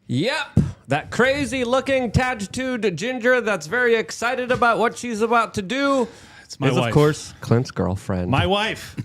Yep, that crazy-looking tattooed ginger that's very excited about what she's about to do It's my is, wife. of course, Clint's girlfriend. My wife.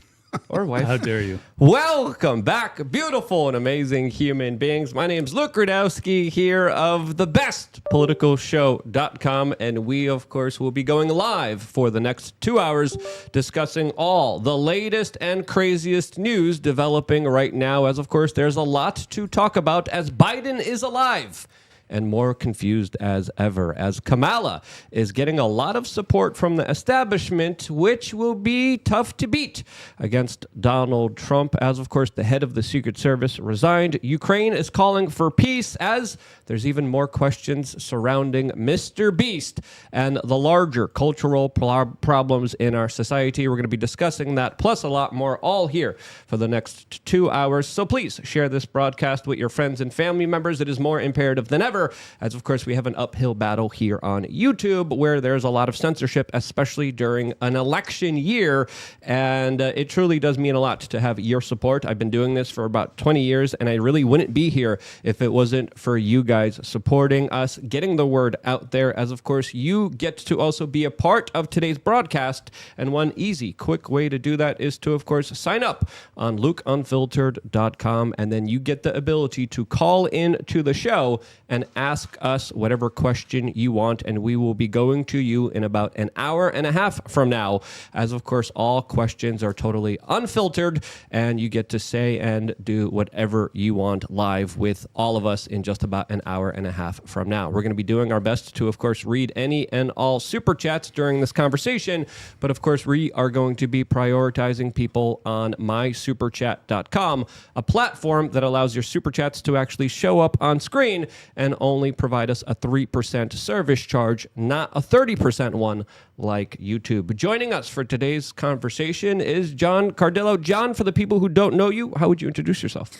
Or wife. How dare you? Welcome back, beautiful and amazing human beings. My name's Luke Rudowski here of thebestpoliticalshow.com, and we, of course, will be going live for the next 2 hours discussing all the latest and craziest news developing right now, as, of course, there's a lot to talk about as Biden is alive and more confused as ever, as Kamala is getting a lot of support from the establishment, which will be tough to beat against Donald Trump, as, of course, the head of the Secret Service resigned. Ukraine is calling for peace, as there's even more questions surrounding Mr. Beast and the larger cultural problems in our society. We're going to be discussing that, plus a lot more, all here for the next 2 hours. So please share this broadcast with your friends and family members. It is more imperative than ever, as of course we have an uphill battle here on YouTube where there's a lot of censorship, especially during an election year, and it truly does mean a lot to have your support. I've been doing this for about 20 years, and I really wouldn't be here if it wasn't for you guys supporting us, getting the word out there, as of course you get to also be a part of today's broadcast, and one easy, quick way to do that is to, of course, sign up on LukeUnfiltered.com, and then you get the ability to call in to the show and ask us whatever question you want, and we will be going to you in about an hour and a half from now, as of course all questions are totally unfiltered, and you get to say and do whatever you want live with all of us in just about an hour and a half from now. We're going to be doing our best to, of course, read any and all super chats during this conversation, but of course we are going to be prioritizing people on mysuperchat.com, a platform that allows your super chats to actually show up on screen and only provide us a 3% service charge, not a 30% one like YouTube. Joining us for today's conversation is John Cardillo. John, for the people who don't know you, how would you introduce yourself?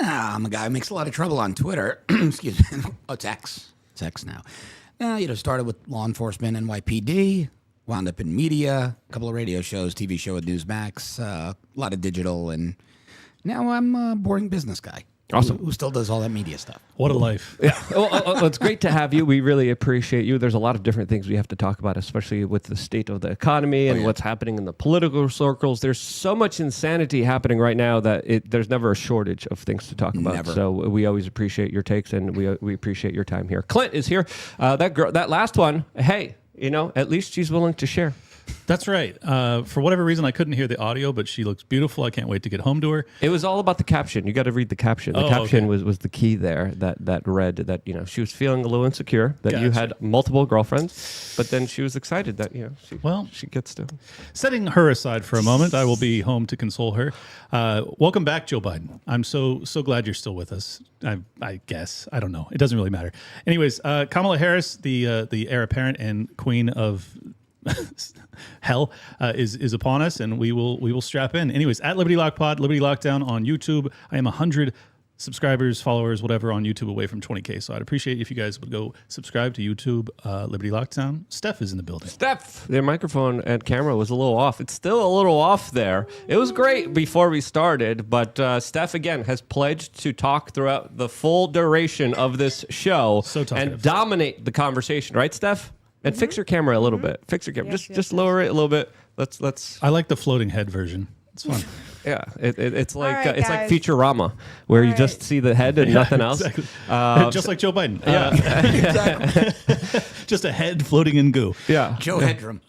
I'm a guy who makes a lot of trouble on Twitter. Excuse me. Oh, it's X. It's X now. Started with law enforcement, NYPD, wound up in media, a couple of radio shows, TV show with Newsmax, a lot of digital, and now I'm a boring business guy. Awesome. Who still does all that media stuff. What a life. Yeah. Well, it's great to have you. We really appreciate you. There's a lot of different things we have to talk about, especially with the state of the economy and what's happening in the political circles. There's so much insanity happening right now that there's never a shortage of things to talk about. Never. So we always appreciate your takes, and we appreciate your time here. Clint is here. That last one, hey, at least she's willing to share. That's right. For whatever reason, I couldn't hear the audio, but she looks beautiful. I can't wait to get home to her. It was all about the caption. You got to read the caption. The caption was the key there that read that, she was feeling a little insecure that you had multiple girlfriends, but then she was excited that, she gets to. Setting her aside for a moment, I will be home to console her. Welcome back, Joe Biden. I'm so glad you're still with us. I guess. I don't know. It doesn't really matter. Anyways, Kamala Harris, the heir apparent and queen of hell is upon us, and we will strap in. Anyways, at Liberty Lock Pod, Liberty Lockdown on YouTube. I am 100 subscribers, followers, whatever on YouTube away from 20K. So I'd appreciate if you guys would go subscribe to YouTube, Liberty Lockdown. Steph is in the building. Steph, their microphone and camera was a little off. It's still a little off there. It was great before we started, but Steph, again, has pledged to talk throughout the full duration of this show and dominate the conversation. Right, Steph? And fix your camera a little bit. Fix your camera. Just lower it a little bit. Let's. I like the floating head version. It's fun. Yeah, it's like right, it's like Futurama, where you just see the head and nothing else. Exactly. Just like Joe Biden. Exactly. Just a head floating in goo. Yeah, Joe Hedrum.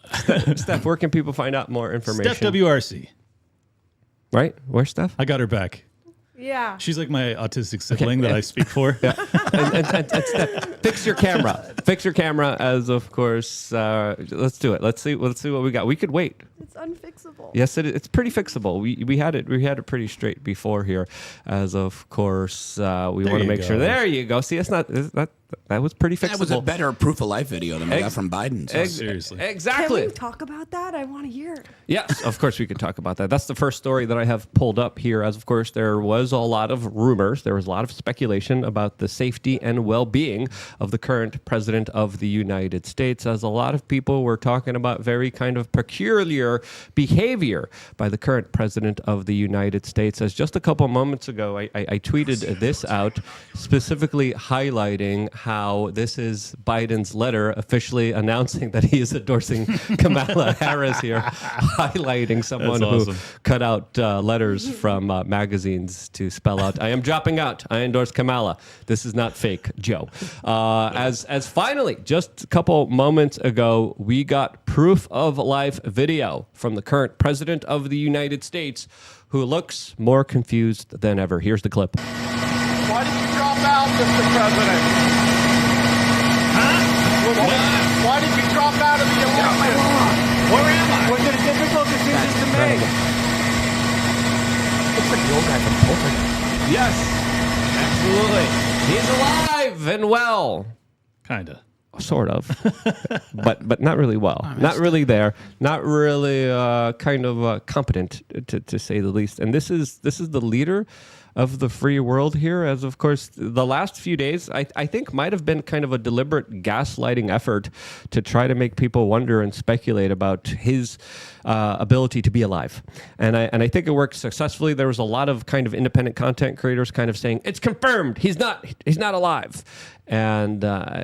Steph, where can people find out more information? Steph WRC. Right? Where's Steph? I got her back. Yeah. She's like my autistic sibling that I speak for. Yeah. and Steph, fix your camera. Fix your camera as, of course, let's do it. Let's see what we got. We could wait. unfixable. Yes, it's pretty fixable. We had it pretty straight before here, as of course we want to make sure. There you go. See, that was pretty fixable. That was a better proof of life video than we got from Biden. So. Seriously. Exactly. Can we talk about that? I want to hear. Yes, of course we can talk about that. That's the first story that I have pulled up here, as of course there was a lot of rumors, there was a lot of speculation about the safety and well-being of the current president of the United States, as a lot of people were talking about very kind of peculiar behavior by the current president of the United States. As just a couple moments ago, I tweeted this out, specifically highlighting how this is Biden's letter officially announcing that he is endorsing Kamala Harris here, highlighting someone who cut out letters from magazines to spell out, I am dropping out. I endorse Kamala. This is not fake, Joe. As finally, just a couple moments ago, we got proof of life video from the current president of the United States, who looks more confused than ever. Here's the clip. Why did you drop out, Mr. President? Why did you drop out of the election? Where am I? Was it a difficult decision to make? Looks like the old guy from Poltergeist. Yes, absolutely. He's alive and well. Kinda. Sort of, but not really well. Not really there. Not really kind of competent, to say the least. And this is the leader of the free world here, as of course the last few days I think might have been kind of a deliberate gaslighting effort to try to make people wonder and speculate about his ability to be alive. And I think it worked successfully. There was a lot of kind of independent content creators kind of saying it's confirmed he's not alive. And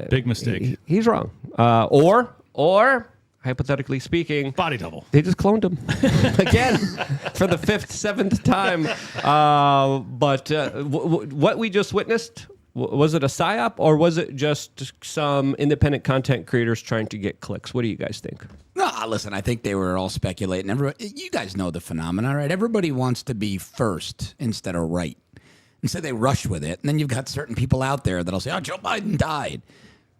big mistake. He's wrong. Or hypothetically speaking, Body double. they just cloned him again for the seventh time. But what we just witnessed, was it a psyop or was it just some independent content creators trying to get clicks? What do you guys think? No, listen, I think they were all speculating. You guys know the phenomenon, right? Everybody wants to be first instead of right. And so they rush with it. And then you've got certain people out there that'll say, oh, Joe Biden died.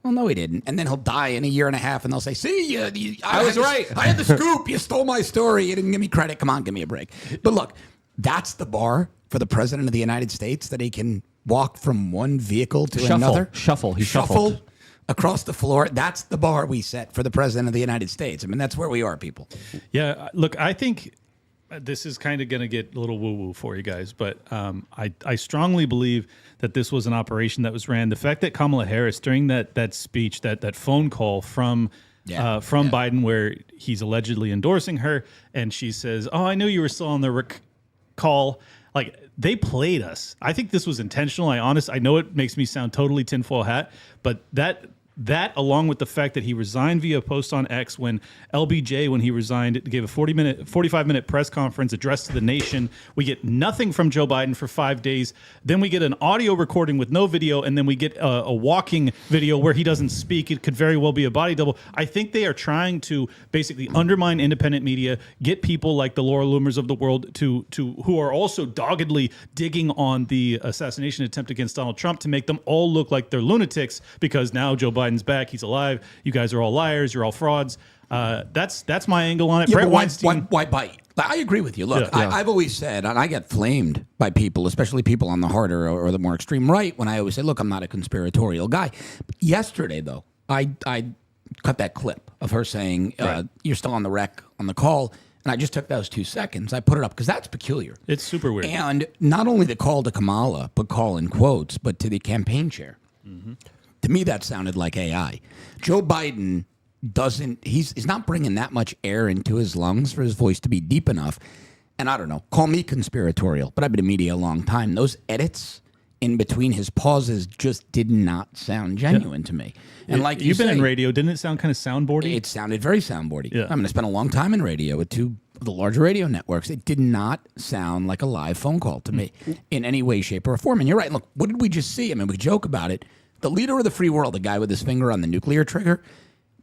Well, no, he didn't. And then he'll die in a year and a half, and they'll say, see, I was right. I had the scoop. You stole my story. You didn't give me credit. Come on, give me a break. But look, that's the bar for the president of the United States, that he can walk from one vehicle to another. Shuffle. He shuffled across the floor. That's the bar we set for the president of the United States. I mean, that's where we are, people. Yeah, look, I think this is kind of going to get a little woo-woo for you guys, but I strongly believe that this was an operation that was ran. The fact that Kamala Harris, during that speech, that phone call from Biden, where he's allegedly endorsing her, and she says, "Oh, I knew you were still on the call." Like, they played us. I think this was intentional. I know it makes me sound totally tinfoil hat, but that along with the fact that he resigned via post on X, when LBJ, when he resigned, gave a 45-minute press conference address to the nation. We get nothing from Joe Biden for 5 days. Then we get an audio recording with no video, and then we get a walking video where he doesn't speak. It could very well be a body double. I think they are trying to basically undermine independent media, get people like the Laura Loomers of the world to who are also doggedly digging on the assassination attempt against Donald Trump, to make them all look like they're lunatics, because now Joe Biden's back, he's alive, you guys are all liars, you're all frauds. That's my angle on it. Yeah, Brett but Weinstein. why bite? I agree with you. Look, Yeah. I've always said, and I get flamed by people, especially people on the harder or the more extreme right, when I always say, look, I'm not a conspiratorial guy. But yesterday, though, I cut that clip of her saying, you're still on the wreck on the call, and I just took those 2 seconds. I put it up because that's peculiar. It's super weird. And not only the call to Kamala, but call in quotes, but to the campaign chair. Mm-hmm. To me, that sounded like AI. Joe Biden he's not bringing that much air into his lungs for his voice to be deep enough. And I don't know, call me conspiratorial, but I've been in media a long time. Those edits in between his pauses just did not sound genuine to me. And like you've been in radio, didn't it sound kind of soundboardy? It sounded very soundboardy. Yeah. I mean, I spent a long time in radio with two of the larger radio networks. It did not sound like a live phone call to me in any way, shape, or form. And you're right. Look, what did we just see? I mean, we joke about it. The leader of the free world, the guy with his finger on the nuclear trigger,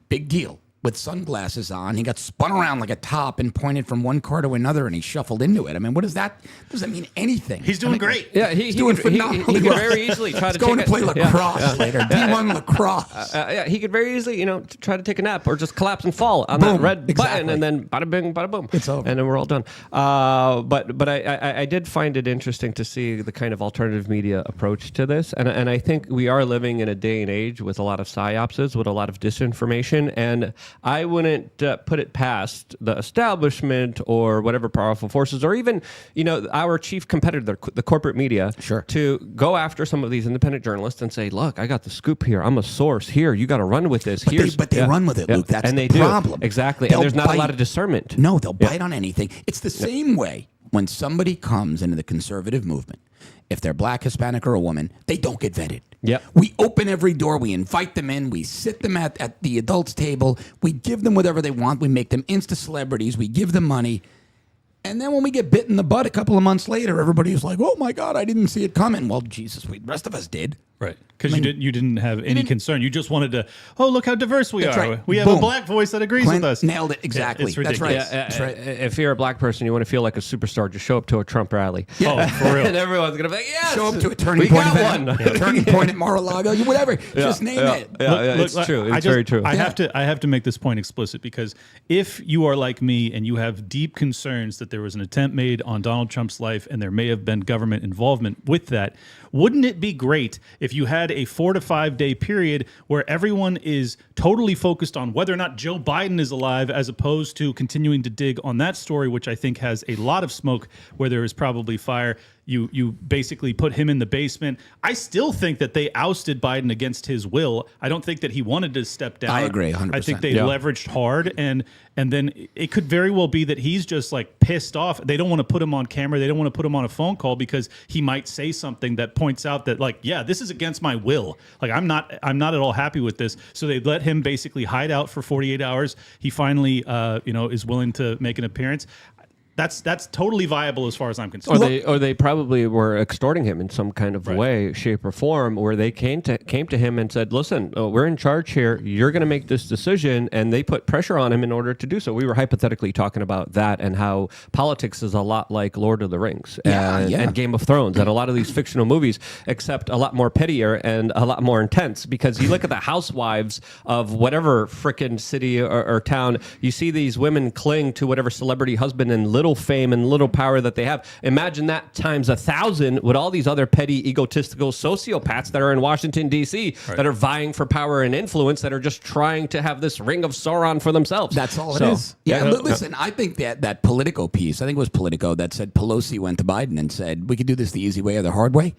big deal. with sunglasses on. He got spun around like a top and pointed from one car to another, and he shuffled into it. I mean, what does that? Does that mean anything? He's doing great. Yeah, He's doing phenomenally he could well. very easily try He's to going take to play lacrosse later. D1 lacrosse. Yeah, he could very easily, try to take a nap or just collapse and fall on that Boom. red Exactly. button, and then bada bing, bada boom, It's over. and then we're all done. But I did find it interesting to see the kind of alternative media approach to this, and I think we are living in a day and age with a lot of psyopses, with a lot of disinformation, and I wouldn't put it past the establishment or whatever powerful forces, or even our chief competitor, the corporate media, Sure. to go after some of these independent journalists and say, "Look, I got the scoop here. I'm a source here. You got to run with this." But they run with it, Luke. That's and they the do. problem. Exactly. They'll And there's not a lot bite. of discernment. No, they'll bite on anything. It's the same way when somebody comes into the conservative movement. If they're black, Hispanic, or a woman, they don't get vetted. Yep. We open every door. We invite them in. We sit them at the adults' table. We give them whatever they want. We make them Insta celebrities. We give them money. And then when we get bit in the butt a couple of months later, everybody's like, "Oh my God, I didn't see it coming." Well, Jesus, the rest of us did. Right, because you didn't have any concern. You just wanted to, look how diverse we That's are. right. We have Boom. a black voice that agrees Clint with us. nailed it. Exactly. It's That's right. ridiculous. That's right. If you're a black person, you want to feel like a superstar, just show up to a Trump rally. Oh, for real. And everyone's going to be like, "Yes! Show up to a turning we point got event, one." turning point at Mar-a-Lago, whatever. Just name it. It's true. It's very true. I have to make this point explicit, because if you are like me and you have deep concerns that there was an attempt made on Donald Trump's life and there may have been government involvement with that, wouldn't it be great if you had a 4 to 5 day period where everyone is totally focused on whether or not Joe Biden is alive, as opposed to continuing to dig on that story, which I think has a lot of smoke where there is probably fire? You basically put him in the basement. I still think that they ousted Biden against his will. I don't think that he wanted to step down. I agree, 100%. I think they leveraged hard, and then it could very well be that he's just like pissed off. They don't want to put him on camera. They don't want to put him on a phone call because he might say something that points out that, like, yeah, this is against my will. Like, I'm not at all happy with this. So they let him basically hide out for 48 hours. He finally is willing to make an appearance. That's totally viable as far as I'm concerned. Or they probably were extorting him in some kind of way, shape, or form, where they came to him and said, "Listen, we're in charge here. You're going to make this decision," and they put pressure on him in order to do so. We were hypothetically talking about that and how politics is a lot like Lord of the Rings and Game of Thrones and a lot of these fictional movies, except a lot more pettier and a lot more intense. Because you look at the housewives of whatever frickin' city or town, you see these women cling to whatever celebrity husband and little fame and little power that they have. Imagine that times 1,000 with all these other petty, egotistical sociopaths that are in Washington, D.C., that are vying for power and influence, that are just trying to have this ring of Sauron for themselves. That's all it is. Yeah, listen, I think that Politico piece, I think it was Politico that said Pelosi went to Biden and said, "We could do this the easy way or the hard way."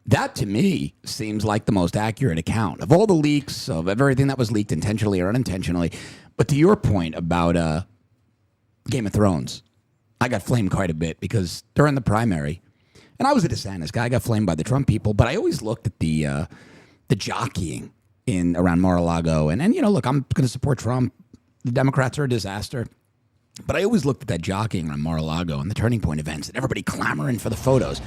That, to me, seems like the most accurate account of all the leaks, of everything that was leaked intentionally or unintentionally. But to your point about Game of Thrones, I got flamed quite a bit because during the primary, and I was a DeSantis guy, I got flamed by the Trump people, but I always looked at the jockeying around Mar-a-Lago. And look, I'm going to support Trump. The Democrats are a disaster. But I always looked at that jockeying around Mar-a-Lago and the Turning Point events and everybody clamoring for the photos.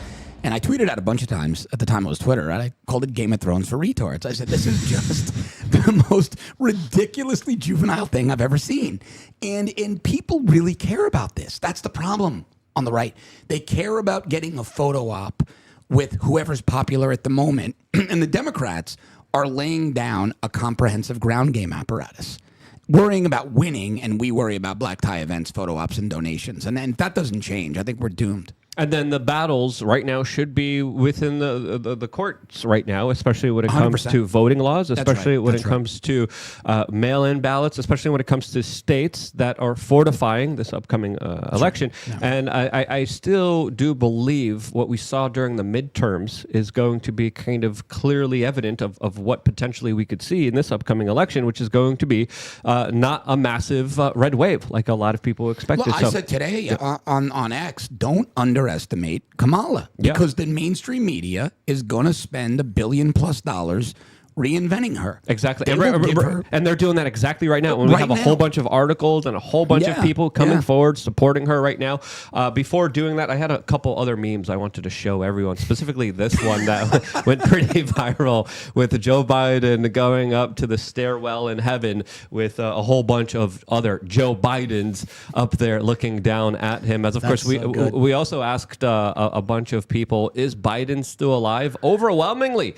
And I tweeted out a bunch of times. At the time it was Twitter, right? I called it Game of Thrones for retards. I said, this is just the most ridiculously juvenile thing I've ever seen. And people really care about this. That's the problem on the right. They care about getting a photo op with whoever's popular at the moment. And the Democrats are laying down a comprehensive ground game apparatus, worrying about winning, and we worry about black tie events, photo ops, and donations. And if that doesn't change, I think we're doomed. And then the battles right now should be within the courts right now, especially when it comes 100%. to voting laws, especially when it That's comes to mail-in ballots, especially when it comes to states that are fortifying this upcoming election. Yeah. And I still do believe what we saw during the midterms is going to be kind of clearly evident of what potentially we could see in this upcoming election, which is going to be not a massive red wave like a lot of people expected. Well, I said today on X, don't underestimate Kamala, because the mainstream media is going to spend $1 billion+ reinventing her. Exactly. They And, will give her- and they're doing that exactly right now. When we Right have a now. whole bunch of articles and a whole bunch of Yeah, people coming yeah. forward supporting her right now. Before doing that, I had a couple other memes I wanted to show everyone, specifically this one that went pretty viral with Joe Biden going up to the stairwell in heaven with a whole bunch of other Joe Bidens up there looking down at him. As of course, so good. we also asked a bunch of people, is Biden still alive? Overwhelmingly,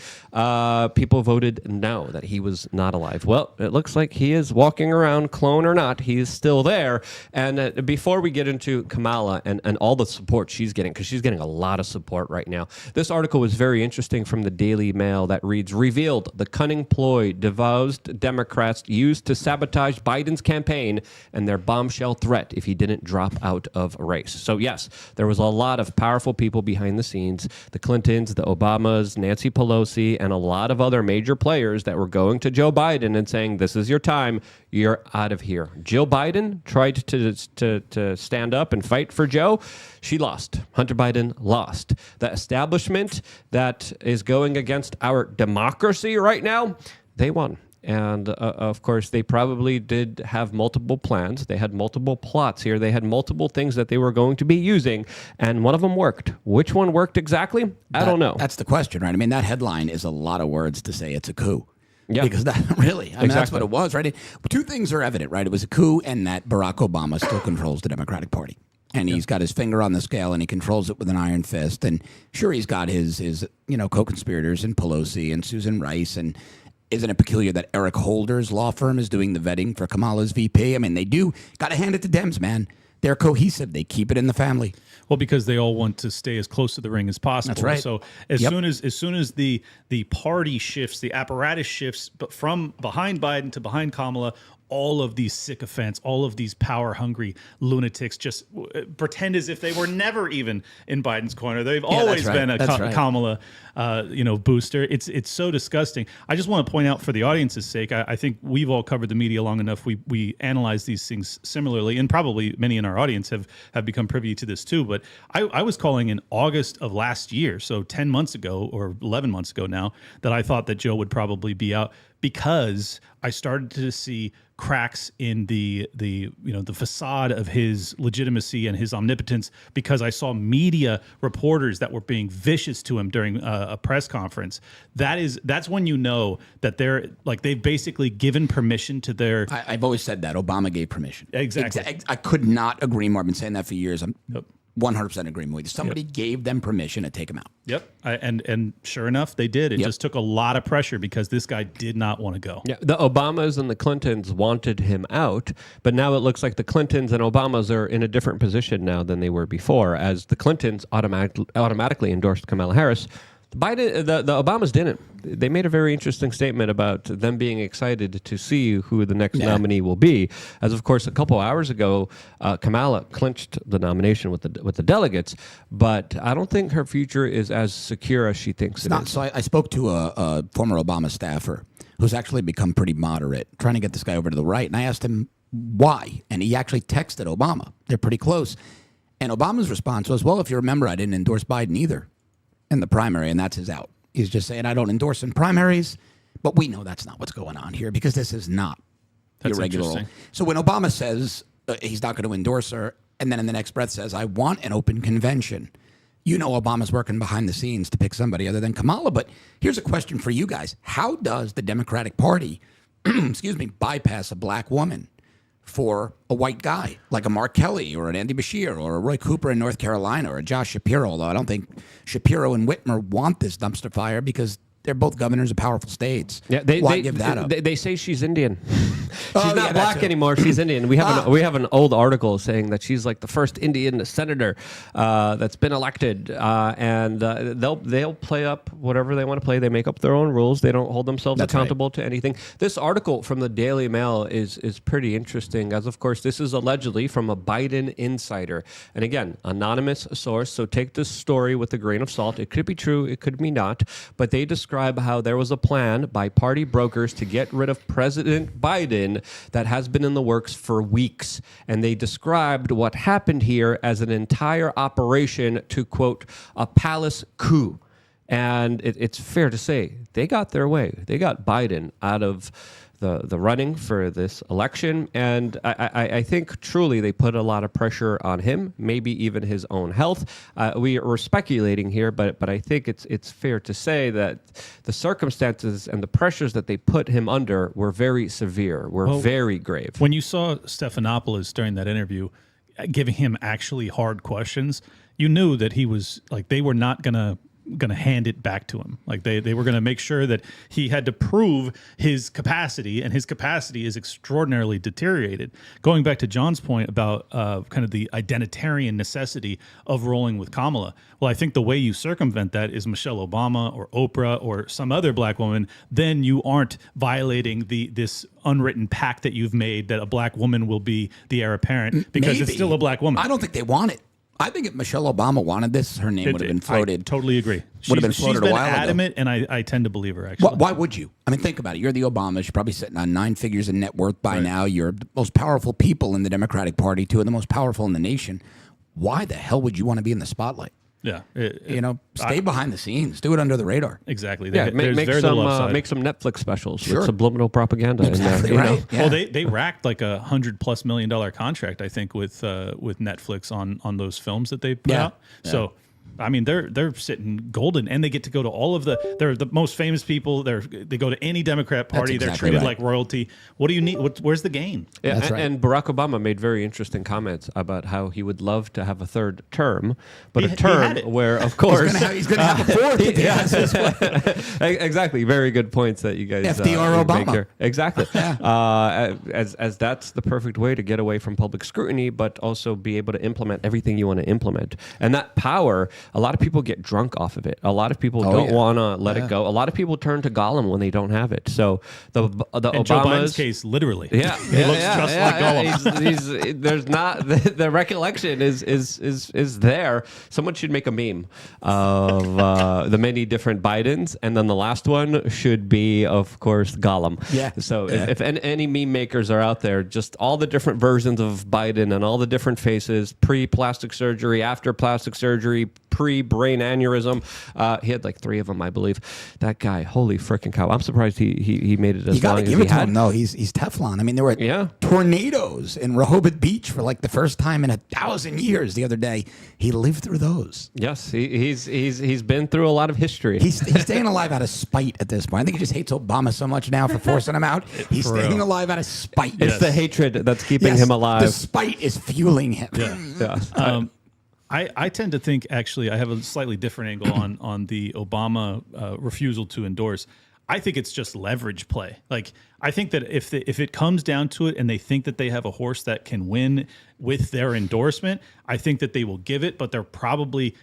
people voted no, that he was not alive. Well, it looks like he is walking around, clone or not, he is still there. And before we get into Kamala and all the support she's getting, because she's getting a lot of support right now, this article was very interesting from the Daily Mail that reads, revealed the cunning ploy devised Democrats used to sabotage Biden's campaign and their bombshell threat if he didn't drop out of a race. So yes, there was a lot of powerful people behind the scenes, the Clintons, the Obamas, Nancy Pelosi, and a lot of other major players that were going to Joe Biden and saying, this is your time, you're out of here. Jill Biden tried to stand up and fight for Joe. She lost. Hunter Biden lost. The establishment that is going against our democracy right now, they won. And of course, they probably did have multiple plans. They had multiple plots here. They had multiple things that they were going to be using, and one of them worked. Which one worked exactly? I don't know. That's the question, right? I mean, that headline is a lot of words to say it's a coup. Yeah. Because that really, I mean, that's Exactly. what it was, right? Two things are evident, right? It was a coup, and that Barack Obama still controls the Democratic Party. And he's got his finger on the scale, and he controls it with an iron fist. And sure, he's got his co-conspirators in Pelosi and Susan Rice. And isn't it peculiar that Eric Holder's law firm is doing the vetting for Kamala's VP? I mean, they do. Got to hand it to Dems, man. They're cohesive. They keep it in the family. Well, because they all want to stay as close to the ring as possible. That's right. So as Yep. soon as the party shifts, the apparatus shifts, but from behind Biden to behind Kamala, all of these sycophants, all of these power-hungry lunatics just pretend as if they were never even in Biden's corner. They've always right. been a That's right. Kamala, booster. It's so disgusting. I just want to point out, for the audience's sake, I think we've all covered the media long enough. We analyze these things similarly, and probably many in our audience have become privy to this too. But I was calling in August of last year, so 10 months ago or 11 months ago now, that I thought that Joe would probably be out, because I started to see cracks in the facade of his legitimacy and his omnipotence, because I saw media reporters that were being vicious to him during a press conference. That's when you know that they've basically given permission to their. I've always said that Obama gave permission. Exactly. I could not agree more. I've been saying that for years. I'm 100% agreement with you. Somebody gave them permission to take him out. Yep. And sure enough, they did. It just took a lot of pressure, because this guy did not want to go. Yeah, the Obamas and the Clintons wanted him out, but now it looks like the Clintons and Obamas are in a different position now than they were before, as the Clintons automatically endorsed Kamala Harris. The Obamas didn't. They made a very interesting statement about them being excited to see who the next nominee will be. As of course, a couple hours ago, Kamala clinched the nomination with the delegates, but I don't think her future is as secure as she thinks it is. So I spoke to a former Obama staffer who's actually become pretty moderate, trying to get this guy over to the right. And I asked him why, and he actually texted Obama. They're pretty close. And Obama's response was, well, if you remember, I didn't endorse Biden either in the primary, and that's his out. He's just saying, I don't endorse in primaries, but we know that's not what's going on here, because this is not That's irregular. interesting. So when Obama says he's not going to endorse her, and then in the next breath says, I want an open convention, you know Obama's working behind the scenes to pick somebody other than Kamala. But here's a question for you guys. How does the Democratic Party, bypass a black woman for a white guy like a Mark Kelly or an Andy Beshear or a Roy Cooper in North Carolina or a Josh Shapiro? Although I don't think Shapiro and Whitmer want this dumpster fire, because they're both governors of powerful states. Yeah, Why give that up? They say she's Indian. Oh, She's yeah, not that black too. anymore. She's Indian. We have an old article saying that she's like the first Indian senator that's been elected, and they'll play up whatever they want to play. They make up their own rules. They don't hold themselves That's accountable to anything. This article from the Daily Mail is pretty interesting, as of course this is allegedly from a Biden insider, and again, anonymous source. So take this story with a grain of salt. It could be true. It could be not. But they describe how there was a plan by party brokers to get rid of President Biden that has been in the works for weeks. And they described what happened here as an entire operation to, quote, a palace coup. And it's fair to say they got their way. They got Biden out of the running for this election. And I think truly they put a lot of pressure on him, maybe even his own health. We're speculating here, but I think it's fair to say that the circumstances and the pressures that they put him under were very severe, very grave. When you saw Stephanopoulos during that interview giving him actually hard questions, you knew that he was like, they were not going to hand it back to him. Like they were going to make sure that he had to prove his capacity, and his capacity is extraordinarily deteriorated. Going back to John's point about kind of the identitarian necessity of rolling with Kamala. Well, I think the way you circumvent that is Michelle Obama or Oprah or some other black woman. Then you aren't violating this unwritten pact that you've made that a black woman will be the heir apparent because it's still a black woman. I don't think they want it. I think if Michelle Obama wanted this, her name would have been floated. I totally agree. Would have been floated a while adamant, ago. and I tend to believe her, actually. Why would you? I mean, think about it. You're the Obamas. You're probably sitting on 9 figures in net worth by now. You're the most powerful people in the Democratic Party, two of the most powerful in the nation. Why the hell would you want to be in the spotlight? Yeah. Stay behind the scenes. Do it under the radar. Exactly. Yeah, There's make very little upside. make some Netflix specials Sure. with subliminal propaganda Exactly in there. right. Yeah. Well, they racked like $100+ million contract, I think, with Netflix on those films that they put out. Yeah. So, I mean, they're sitting golden, and they get to go to all of they're the most famous people. They go to any Democrat party. That's They're exactly treated right. like royalty. What do you need? Where's the gain? Yeah, That's right. And Barack Obama made very interesting comments about how he would love to have a third term, but He a had term it. where, of course, He's going to have a fourth. if he has this one. exactly, very good points that you guys FDR make Obama. here. Exactly, as that's the perfect way to get away from public scrutiny, but also be able to implement everything you want to implement. And that power, a lot of people get drunk off of it. A lot of people don't want to let it go. A lot of people turn to Gollum when they don't have it. So the In Joe Biden's Obamas. case, literally. Yeah, He looks just like Gollum. There's not the recollection is there. Someone should make a meme of the many different Bidens, and then the last one should be, of course, Gollum. Yeah. So if any meme makers are out there, just all the different versions of Biden and all the different faces, pre-plastic surgery, after plastic surgery, pre-brain aneurysm. He had like 3 of them, I believe. That guy, holy freaking cow! I'm surprised he made it as You got long to as give he it to had. him, though. He's Teflon. I mean, there were tornadoes in Rehoboth Beach for like the first time in 1,000 years the other day. He lived through those. Yes, he's been through a lot of history. He's staying alive out of spite at this point. I think he just hates Obama so much now for forcing him out. He's For staying real. alive out of spite. It's the hatred that's keeping him alive. The spite is fueling him. Yeah. I tend to think, actually, I have a slightly different angle on the Obama refusal to endorse. I think it's just leverage play. Like, I think that if it comes down to it and they think that they have a horse that can win with their endorsement, I think that they will give it, but they're probably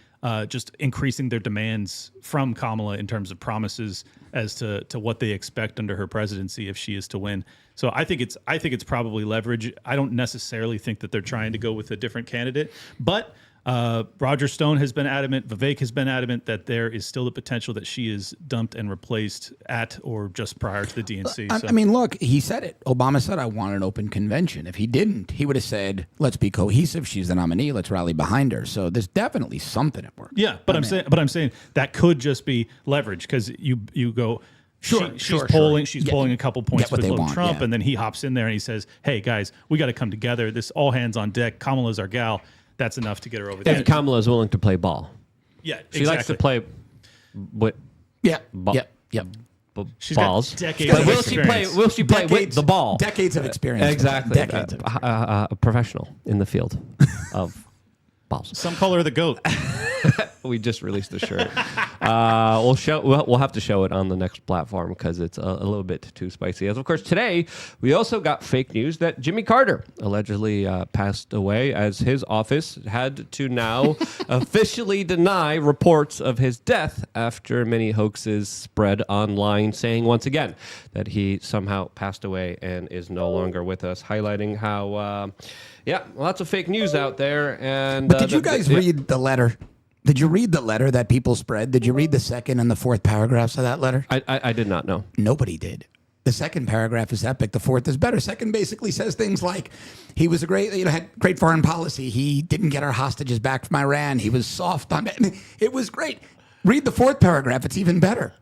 just increasing their demands from Kamala in terms of promises as to what they expect under her presidency if she is to win. So I think it's probably leverage. I don't necessarily think that they're trying to go with a different candidate, but Roger Stone has been adamant, Vivek has been adamant that there is still the potential that she is dumped and replaced at or just prior to the DNC. So. I mean, look, he said it. Obama said, I want an open convention. If he didn't, he would have said, let's be cohesive. She's the nominee. Let's rally behind her. So there's definitely something at work. Yeah, but I'm saying that could just be leverage because you go. She's polling a couple points below Trump, and then he hops in there and he says, "Hey guys, we got to come together. This all hands on deck. Kamala's our gal. That's enough to get her over there." And Kamala is willing to play ball. Yeah, She likes to play with Yep. She's balls. got decades But of will she play? experience. Will she play with the ball? Decades of experience. Exactly. Decades. A professional in the field of balls. Some call her the goat. We just released the shirt. We'll have to show it on the next platform because it's a little bit too spicy. As of course, today we also got fake news that Jimmy Carter allegedly passed away, as his office had to now officially deny reports of his death after many hoaxes spread online, saying once again that he somehow passed away and is no longer with us, highlighting how lots of fake news out there. And But did you guys read the letter? Did you read the letter that people spread? Did you read the 2nd and the 4th paragraphs of that letter? I did not know. Nobody did. The 2nd paragraph is epic. The 4th is better. 2nd basically says things like, he was a great, had great foreign policy. He didn't get our hostages back from Iran. He was soft on it. It was great. Read the 4th paragraph. It's even better.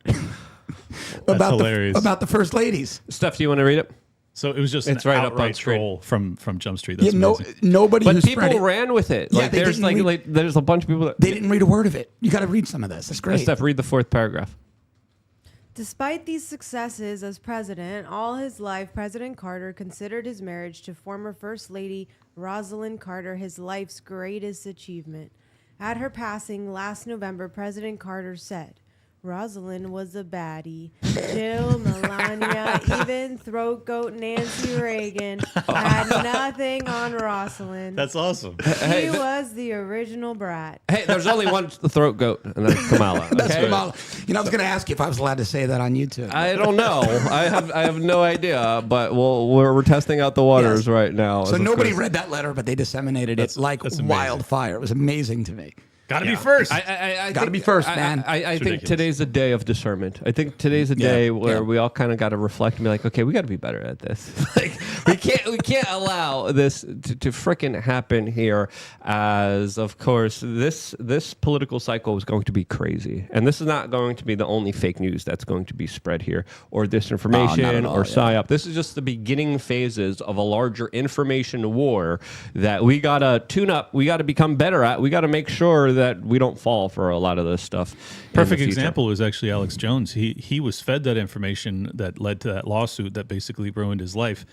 hilarious. About the first ladies. Steph, do you want to read it? So it was just It's an right up on outright screen. troll from Jump Street. That's Yeah, amazing. nobody But who people spread it. ran with it. Yeah, Like they there's didn't read- there's a bunch of people that They didn't read a word of it. You got to read some of this. That's great. Steph, read the fourth paragraph. Despite these successes as president, all his life, President Carter considered his marriage to former First Lady Rosalind Carter his life's greatest achievement. At her passing last November, President Carter said, Rosalind was a baddie. Jill, Melania, even throat goat Nancy Reagan had nothing on Rosalind. That's awesome. She was the original brat. Hey, there's only one throat goat, and that's Kamala. That's okay? Kamala. You know, I was going to ask you if I was allowed to say that on YouTube. I don't know. I have no idea, but we're testing out the waters Yes. right now. So as of nobody course. read that letter, but they disseminated That's it like amazing. wildfire. It was amazing to me. Got to be first. I Gotta think- be first, man. I think ridiculous. today's a day of discernment. I think today's a Yeah, day where yeah. we all kind of got to reflect and be like, okay, we got to be better at this. Like we can't allow this to frickin' happen here. As of course, this political cycle is going to be crazy, and this is not going to be the only fake news that's going to be spread here, or disinformation, all, or yeah. psyop. This is just the beginning phases of a larger information war that we gotta tune up. We gotta become better at. We gotta make sure that we don't fall for a lot of this stuff. in the Perfect future. example was actually Alex Jones. He was fed that information that led to that lawsuit that basically ruined his life.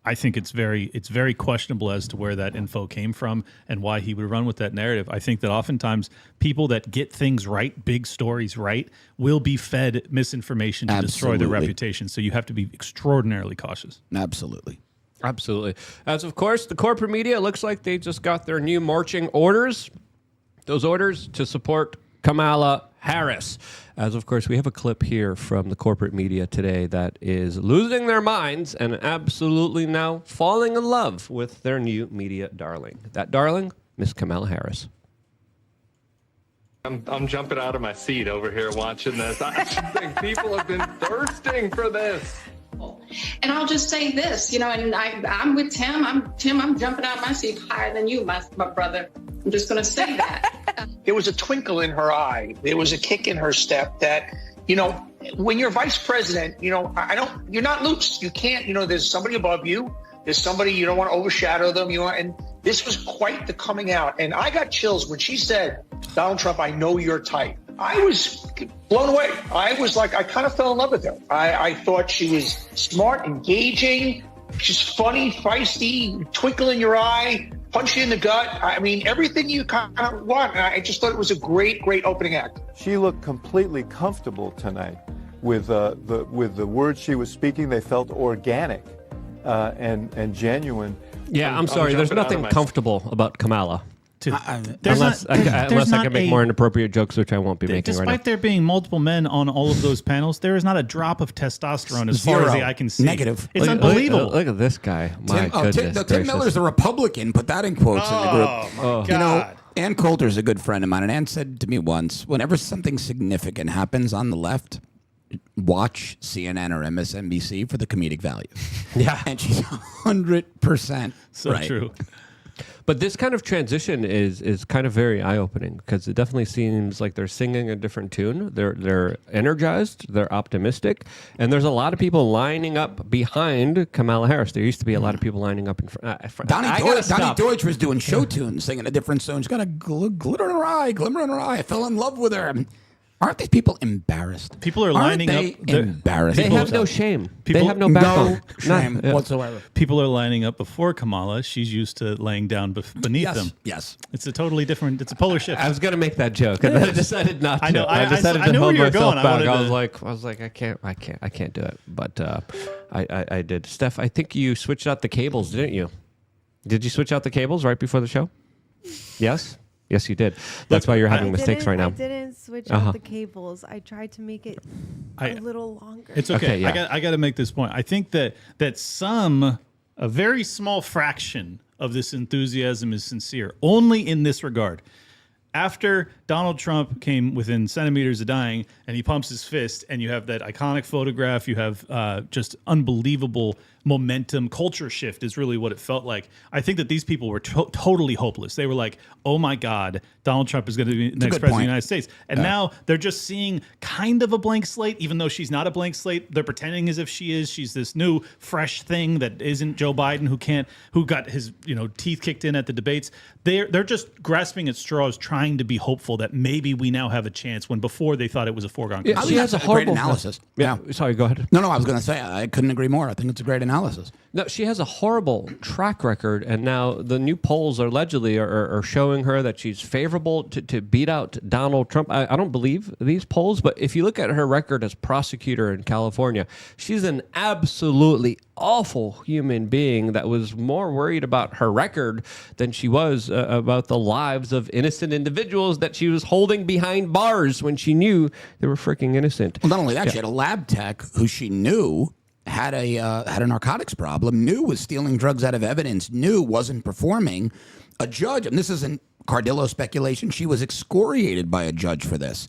I think it's very questionable as to where that info came from and why he would run with that narrative. I think that oftentimes people that get things right, big stories right, will be fed misinformation to destroy their Absolutely. reputation. So you have to be extraordinarily cautious. Absolutely. Absolutely. As of course, the corporate media looks like they just got their new marching orders. Those orders to support Kamala Harris. As of course, we have a clip here from the corporate media today that is losing their minds and absolutely now falling in love with their new media darling. That darling, Miss Kamala Harris. I'm jumping out of my seat over here watching this. I think people have been thirsting for this. And I'll just say this, and I'm with Tim. I'm jumping out my seat higher than you, my brother. I'm just going to say that. There was a twinkle in her eye. There was a kick in her step that, when you're vice president, you're not loose. You can't, there's somebody above you. There's somebody, you don't want to overshadow them. And this was quite the coming out. And I got chills when she said, Donald Trump, I know your type. I was blown away. I was like, I kind of fell in love with her. I thought she was smart, engaging. She's funny, feisty, twinkle in your eye, punch you in the gut. I mean, everything you kind of want. And I just thought it was a great, great opening act. She looked completely comfortable tonight with the words she was speaking. They felt organic and genuine. Yeah, I'm sorry. There's jumping out of nothing my- comfortable about Kamala. There's Unless not- there's I can not make a- more inappropriate jokes, which I won't be making right now. Despite there being multiple men on all of those panels, there is not a drop of testosterone as far as the Zero. eye can see. Negative. It's Look- unbelievable. Look at this guy. My goodness Tim gracious. Miller's a Republican. Put that in quotes in the group. Oh, my You know, God. Ann Coulter's a good friend of mine, and Ann said to me once, whenever something significant happens on the left, watch CNN or MSNBC for the comedic value. Yeah. And she's 100% So right. true. But this kind of transition is kind of very eye-opening because it definitely seems like they're singing a different tune. They're energized, they're optimistic, and there's a lot of people lining up behind Kamala Harris. There used to be a lot of people lining up in front. Donnie Deutsch was doing show tunes, singing a different song. She's got a glitter in her eye, glimmer in her eye. I fell in love with her. Aren't these people embarrassed? People are Aren't lining they up. They're- embarrassed. They have no themselves? shame. People- They have no No backbone. shame Yeah. whatsoever. People are lining up before Kamala. She's used to laying down beneath Yes, them. yes. It's a totally different. It's a polar shift. I was gonna make that joke, and then I decided not to. I know, I decided knew to where hold you were myself going. I back. wanted I was like, I can't do it. But I did. Steph, I think you switched out the cables, didn't you? Did you switch out the cables right before the show? Yes. Yes, you did. That's why you're having mistakes right now. I didn't switch Uh-huh. out the cables. I tried to make it a little longer. It's okay. Okay, yeah. I got to make this point. I think that a very small fraction of this enthusiasm is sincere. Only in this regard. after Donald Trump came within centimeters of dying and he pumps his fist and you have that iconic photograph, you have just unbelievable momentum. Culture shift is really what it felt like. I think that these people were totally hopeless. They were like, oh my God, Donald Trump is going to be the next president of the United States. And now they're just seeing kind of a blank slate, even though she's not a blank slate. They're pretending as if she is. She's this new, fresh thing that isn't Joe Biden, who got his teeth kicked in at the debates. They're just grasping at straws, trying to be hopeful that maybe we now have a chance when before they thought it was a foregone conclusion. She has a horrible analysis. Yeah. Sorry, go ahead. No, I was going to say I couldn't agree more. I think it's a great analysis. No, she has a horrible track record, and now the new polls are allegedly are showing her that she's favorable to beat out Donald Trump. I don't believe these polls, but if you look at her record as prosecutor in California, she's an absolutely awful human being that was more worried about her record than she was about the lives of innocent individuals that she was holding behind bars when she knew they were freaking innocent. Well, not only that, she had a lab tech who she knew had a narcotics problem, knew was stealing drugs out of evidence, knew wasn't performing. A judge, and this isn't Cardillo speculation, she was excoriated by a judge for this,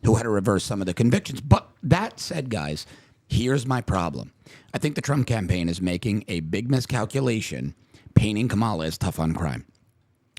who had to reverse some of the convictions. But that said, guys, here's my problem. I think the Trump campaign is making a big miscalculation, painting Kamala as tough on crime.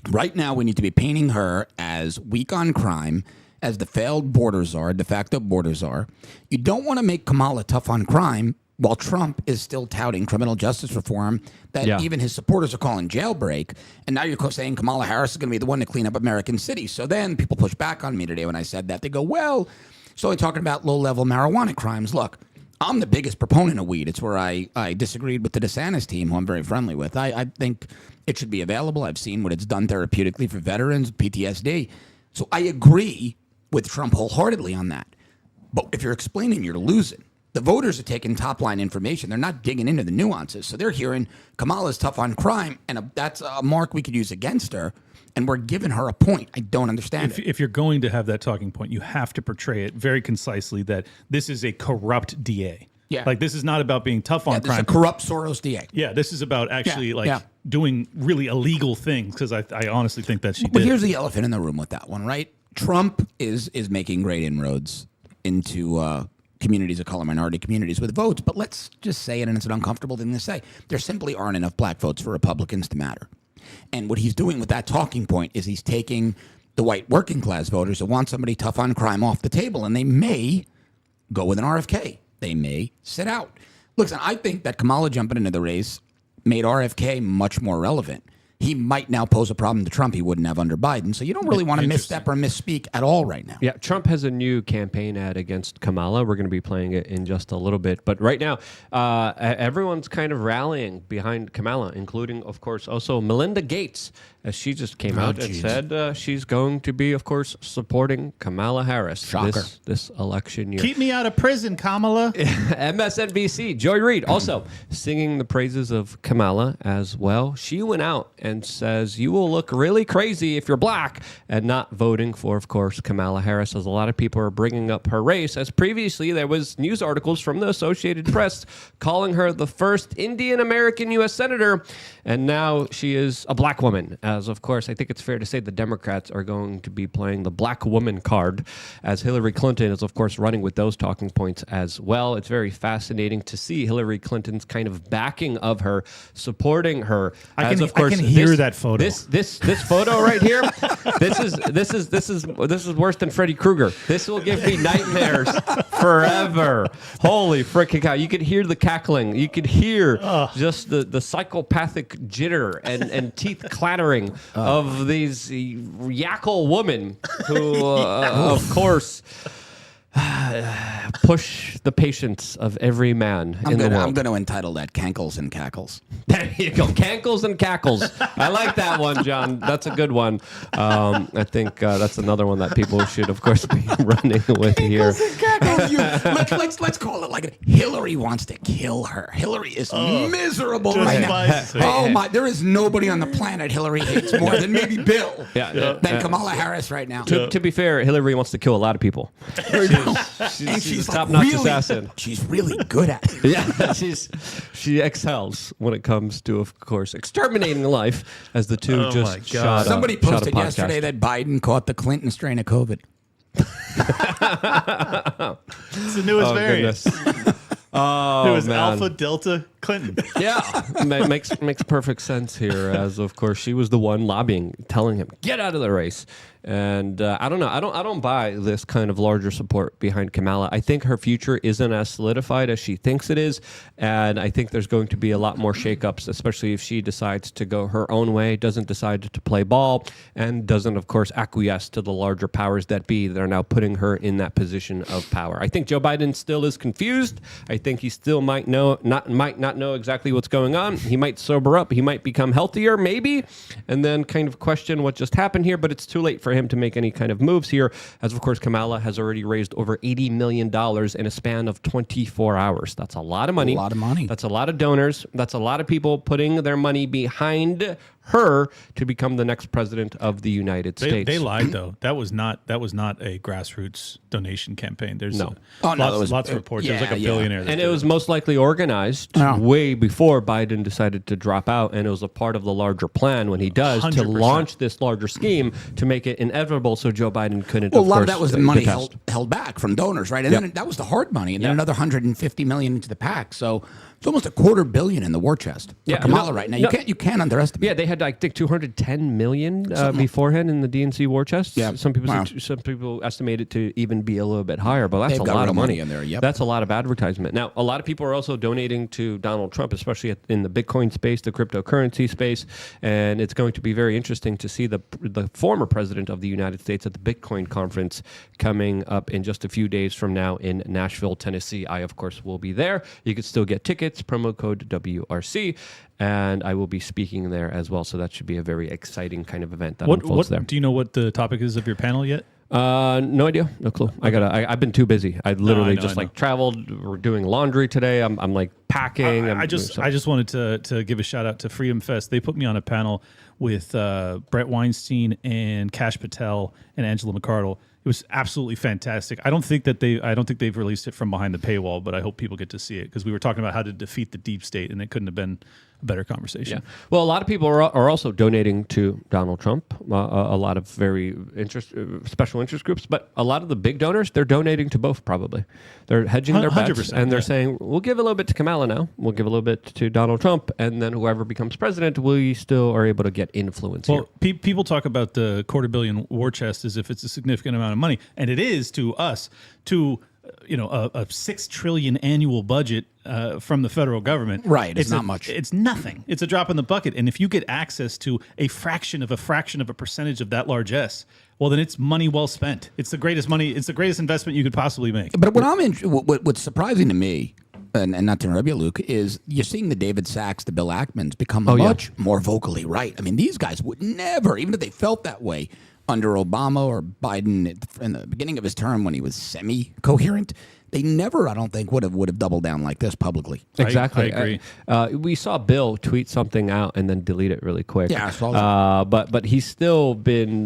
Right now, we need to be painting her as weak on crime, as the failed border czar, de facto border czar. You don't want to make Kamala tough on crime while Trump is still touting criminal justice reform that even his supporters are calling jailbreak. And now you're saying Kamala Harris is going to be the one to clean up American cities. So then people push back on me today when I said that. They go, well, it's only talking about low-level marijuana crimes. Look, I'm the biggest proponent of weed. It's where I disagreed with the DeSantis team, who I'm very friendly with. I think it should be available. I've seen what it's done therapeutically for veterans, PTSD. So I agree with Trump wholeheartedly on that. But if you're explaining, you're losing. The voters are taking top-line information. They're not digging into the nuances. So they're hearing Kamala's tough on crime, and that's a mark we could use against her, and we're giving her a point. I don't understand it. If you're going to have that talking point, you have to portray it very concisely that this is a corrupt DA. Yeah. Like, this is not about being tough on crime. This is a corrupt Soros DA. Yeah, this is about actually doing really illegal things, because I honestly think that she did. But here's the elephant in the room with that one, right? Trump is making great inroads into communities of color, minority communities with votes. But let's just say it, and it's an uncomfortable thing to say, there simply aren't enough black votes for Republicans to matter. And what he's doing with that talking point is he's taking the white working class voters who want somebody tough on crime off the table, and they may go with an RFK. They may sit out. Listen, I think that Kamala jumping into the race made RFK much more relevant. He might now pose a problem to Trump he wouldn't have under Biden. So you don't really want to misstep or misspeak at all right now. Yeah, Trump has a new campaign ad against Kamala. We're going to be playing it in just a little bit. But right now, everyone's kind of rallying behind Kamala, including, of course, also Melinda Gates, as she just came out and said she's going to be, of course, supporting Kamala Harris this election year. Keep me out of prison, Kamala. MSNBC, Joy Reid, also singing the praises of Kamala as well. She went out and says, you will look really crazy if you're black and not voting for, of course, Kamala Harris, as a lot of people are bringing up her race, as previously there was news articles from the Associated Press calling her the first Indian-American U.S. Senator, and now she is a black woman. As, of course, I think it's fair to say the Democrats are going to be playing the black woman card, as Hillary Clinton is, of course, running with those talking points as well. It's very fascinating to see Hillary Clinton's kind of backing of her, supporting her. I can hear that photo. This photo right here. This is worse than Freddy Krueger. This will give me nightmares forever. Holy freaking cow! You could hear the cackling. You could hear just the psychopathic jitter and teeth clattering of these yackle women who, of course, push the patience of every man in the world. I'm going to entitle that Cankles and Cackles. There you go. Cankles and Cackles. I like that one, John. That's a good one. I think that's another one that people should, of course, be running with here. Let's call it like it. Hillary wants to kill her. Hillary is miserable right now. Oh, my. There is nobody on the planet Hillary hates more than maybe Bill than Kamala Harris right now. To be fair, Hillary wants to kill a lot of people. She's a top-notch assassin. She's really good at it. Yeah, she excels when it comes to, of course, exterminating life. As the two just shot. Somebody shot a posted yesterday podcast. that Biden caught the Clinton strain of COVID. It's the newest variant. Goodness. Oh, It was man. Alpha Delta Clinton. Yeah, makes perfect sense here. As of course she was the one lobbying, telling him get out of the race. And I don't know. I don't buy this kind of larger support behind Kamala. I think her future isn't as solidified as she thinks it is, and I think there's going to be a lot more shakeups, especially if she decides to go her own way, doesn't decide to play ball, and doesn't, of course, acquiesce to the larger powers that be that are now putting her in that position of power. I think Joe Biden still is confused. I think he still might not know exactly what's going on. He might sober up. He might become healthier, maybe, and then kind of question what just happened here. But it's too late for him to make any kind of moves here, as of course Kamala has already raised over $80 million in a span of 24 hours. That's a lot of money. A lot of money. That's a lot of donors. That's a lot of people putting their money behind her to become the next president of the United States. They lied though. That was not a grassroots donation campaign. There's No. lots of reports. There was like a billionaire. that And did it was most likely organized way before Biden decided to drop out, and it was a part of the larger plan when he does to 100%. launch this larger scheme to make it inevitable so Joe Biden couldn't. Well, a of lot course, of that was the money contest. held back from donors, right? And then that was the hard money, and then another $150 million into the PAC. So it's almost $250 million in the war chest for Kamala right now. You can't underestimate. Yeah, they had I think 210 million beforehand in the DNC war chest. Yeah. Some people estimate it to even be a little bit higher, but that's They've a got lot real of money money in there, yep. That's a lot of advertisement. Now, a lot of people are also donating to Donald Trump, especially in the Bitcoin space, the cryptocurrency space, and it's going to be very interesting to see the former president of the United States at the Bitcoin conference coming up in just a few days from now in Nashville, Tennessee. I, of course, will be there. You can still get tickets, promo code WRC, and I will be speaking there as well. So that should be a very exciting kind of event that unfolds there. Do you know what the topic is of your panel yet? No idea, no clue. Okay. I've been too busy. I literally I know. traveled. We're doing laundry today. I'm like packing. I just wanted to give a shout out to Freedom Fest. They put me on a panel with Brett Weinstein and Kash Patel and Angela McArdle. It was absolutely fantastic. I don't think they've released it from behind the paywall, but I hope people get to see it because we were talking about how to defeat the deep state, and it couldn't have been a better conversation. Yeah. Well, a lot of people are also donating to Donald Trump. A lot of very special interest groups, but a lot of the big donors, they're donating to both. Probably, they're hedging their bets, 100%, and they're saying we'll give a little bit to Kamala now, we'll give a little bit to Donald Trump, and then whoever becomes president, we still are able to get influence. Well, people talk about the $250 million war chest as if it's a significant amount of money, and it is to us. To a $6 trillion annual budget from the federal government. Right, it's not much. It's nothing. It's a drop in the bucket. And if you get access to a fraction of a percentage of that largesse, well, then it's money well spent. It's the greatest money. It's the greatest investment you could possibly make. But what's surprising to me, and not to interrupt you, Luke, is you're seeing the David Sacks, the Bill Ackmans become much more vocally right. I mean, these guys would never, even if they felt that way under Obama or Biden in the beginning of his term when he was semi-coherent, they never, I don't think, would have doubled down like this publicly. Exactly. I agree. We saw Bill tweet something out and then delete it really quick. Yeah, I saw that. But he's still been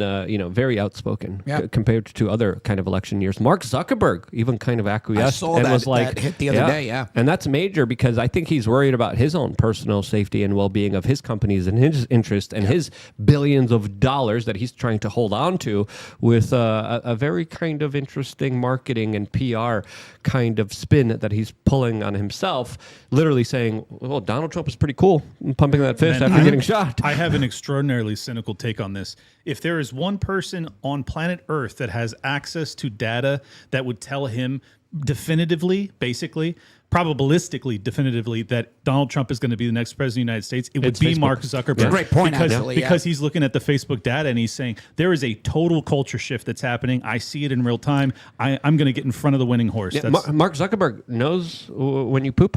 very outspoken compared to other kind of election years. Mark Zuckerberg even kind of acquiesced and was like, that hit the other day. Yeah, and that's major because I think he's worried about his own personal safety and well-being of his companies and his interest and his billions of dollars that he's trying to hold on to with a very kind of interesting marketing and PR kind of spin that he's pulling on himself, literally saying, well, Donald Trump is pretty cool, pumping that fist after getting shot. I have an extraordinarily cynical take on this. If there is one person on planet Earth that has access to data that would tell him definitively, basically, probabilistically, definitively, that Donald Trump is going to be the next president of the United States, it would be Facebook. Mark Zuckerberg. Yeah. Great point, because he's looking at the Facebook data and he's saying, there is a total culture shift that's happening. I see it in real time. I'm going to get in front of the winning horse. Yeah, Mark Zuckerberg knows when you poop.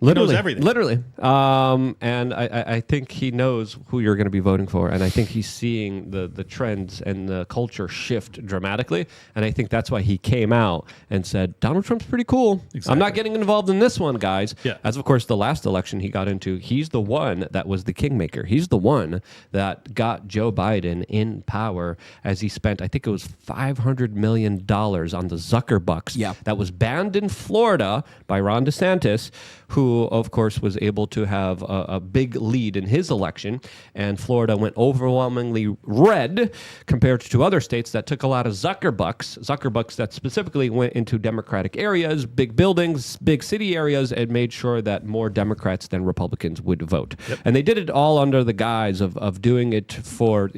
Literally, knows everything. Literally. And I think he knows who you're going to be voting for. And I think he's seeing the trends and the culture shift dramatically. And I think that's why he came out and said, Donald Trump's pretty cool. Exactly. I'm not getting involved in this one, guys. Yeah. As, of course, the last election he got into, he's the one that was the kingmaker. He's the one that got Joe Biden in power as he spent, I think it was $500 million on the Zuckerbucks. Yeah. That was banned in Florida by Ron DeSantis, who, of course, was able to have a big lead in his election. And Florida went overwhelmingly red compared to other states that took a lot of Zuckerbucks that specifically went into Democratic areas, big buildings, big city areas, and made sure that more Democrats than Republicans would vote. Yep. And they did it all under the guise of doing it for,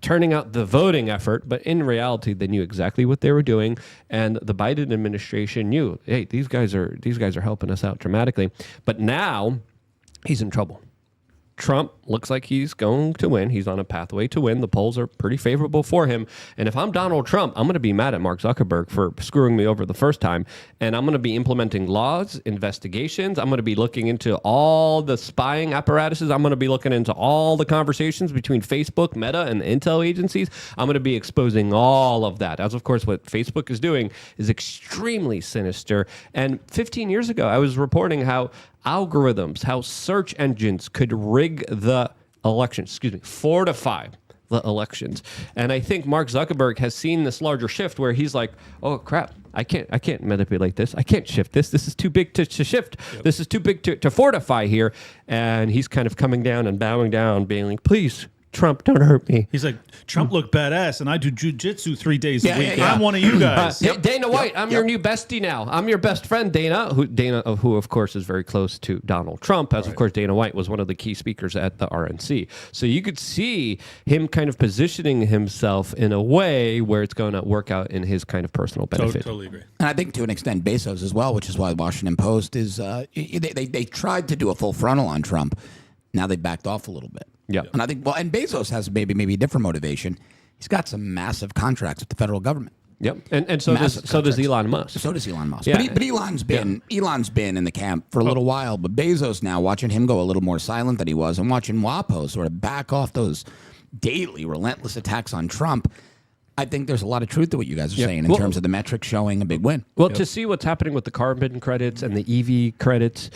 turning out the voting effort, but in reality, they knew exactly what they were doing, and the Biden administration knew, hey, these guys are helping us out dramatically. But now he's in trouble. Trump looks like he's going to win. He's on a pathway to win. The polls are pretty favorable for him. And if I'm Donald Trump, I'm going to be mad at Mark Zuckerberg for screwing me over the first time. And I'm going to be implementing laws, investigations. I'm going to be looking into all the spying apparatuses. I'm going to be looking into all the conversations between Facebook, Meta, and the intel agencies. I'm going to be exposing all of that. As, of course, what Facebook is doing is extremely sinister. And 15 years ago, I was reporting how algorithms, how search engines could rig the elections, fortify the elections. And I think Mark Zuckerberg has seen this larger shift where he's like, oh crap, I can't manipulate this. I can't shift this. This is too big to shift. Yep. This is too big to fortify here. And he's kind of coming down and bowing down, being like, please, Trump, don't hurt me. He's like, Trump looked badass, and I do jujitsu 3 days a week. I'm one of you guys. Dana White, I'm your new bestie now. I'm your best friend, Dana, who of course is very close to Donald Trump, as of course Dana White was one of the key speakers at the RNC. So you could see him kind of positioning himself in a way where it's going to work out in his kind of personal benefit. Totally agree. And I think to an extent Bezos as well, which is why the Washington Post is they tried to do a full frontal on Trump. Now they backed off a little bit. Yeah. And I think, and Bezos has maybe a different motivation. He's got some massive contracts with the federal government. Yep. And so does Elon Musk. So does Elon Musk. Yeah. But Elon's been in the camp for a little while. But Bezos now, watching him go a little more silent than he was, and watching WAPO sort of back off those daily relentless attacks on Trump, I think there's a lot of truth to what you guys are saying in terms of the metrics showing a big win. Well, to see what's happening with the carbon credits and the EV credits,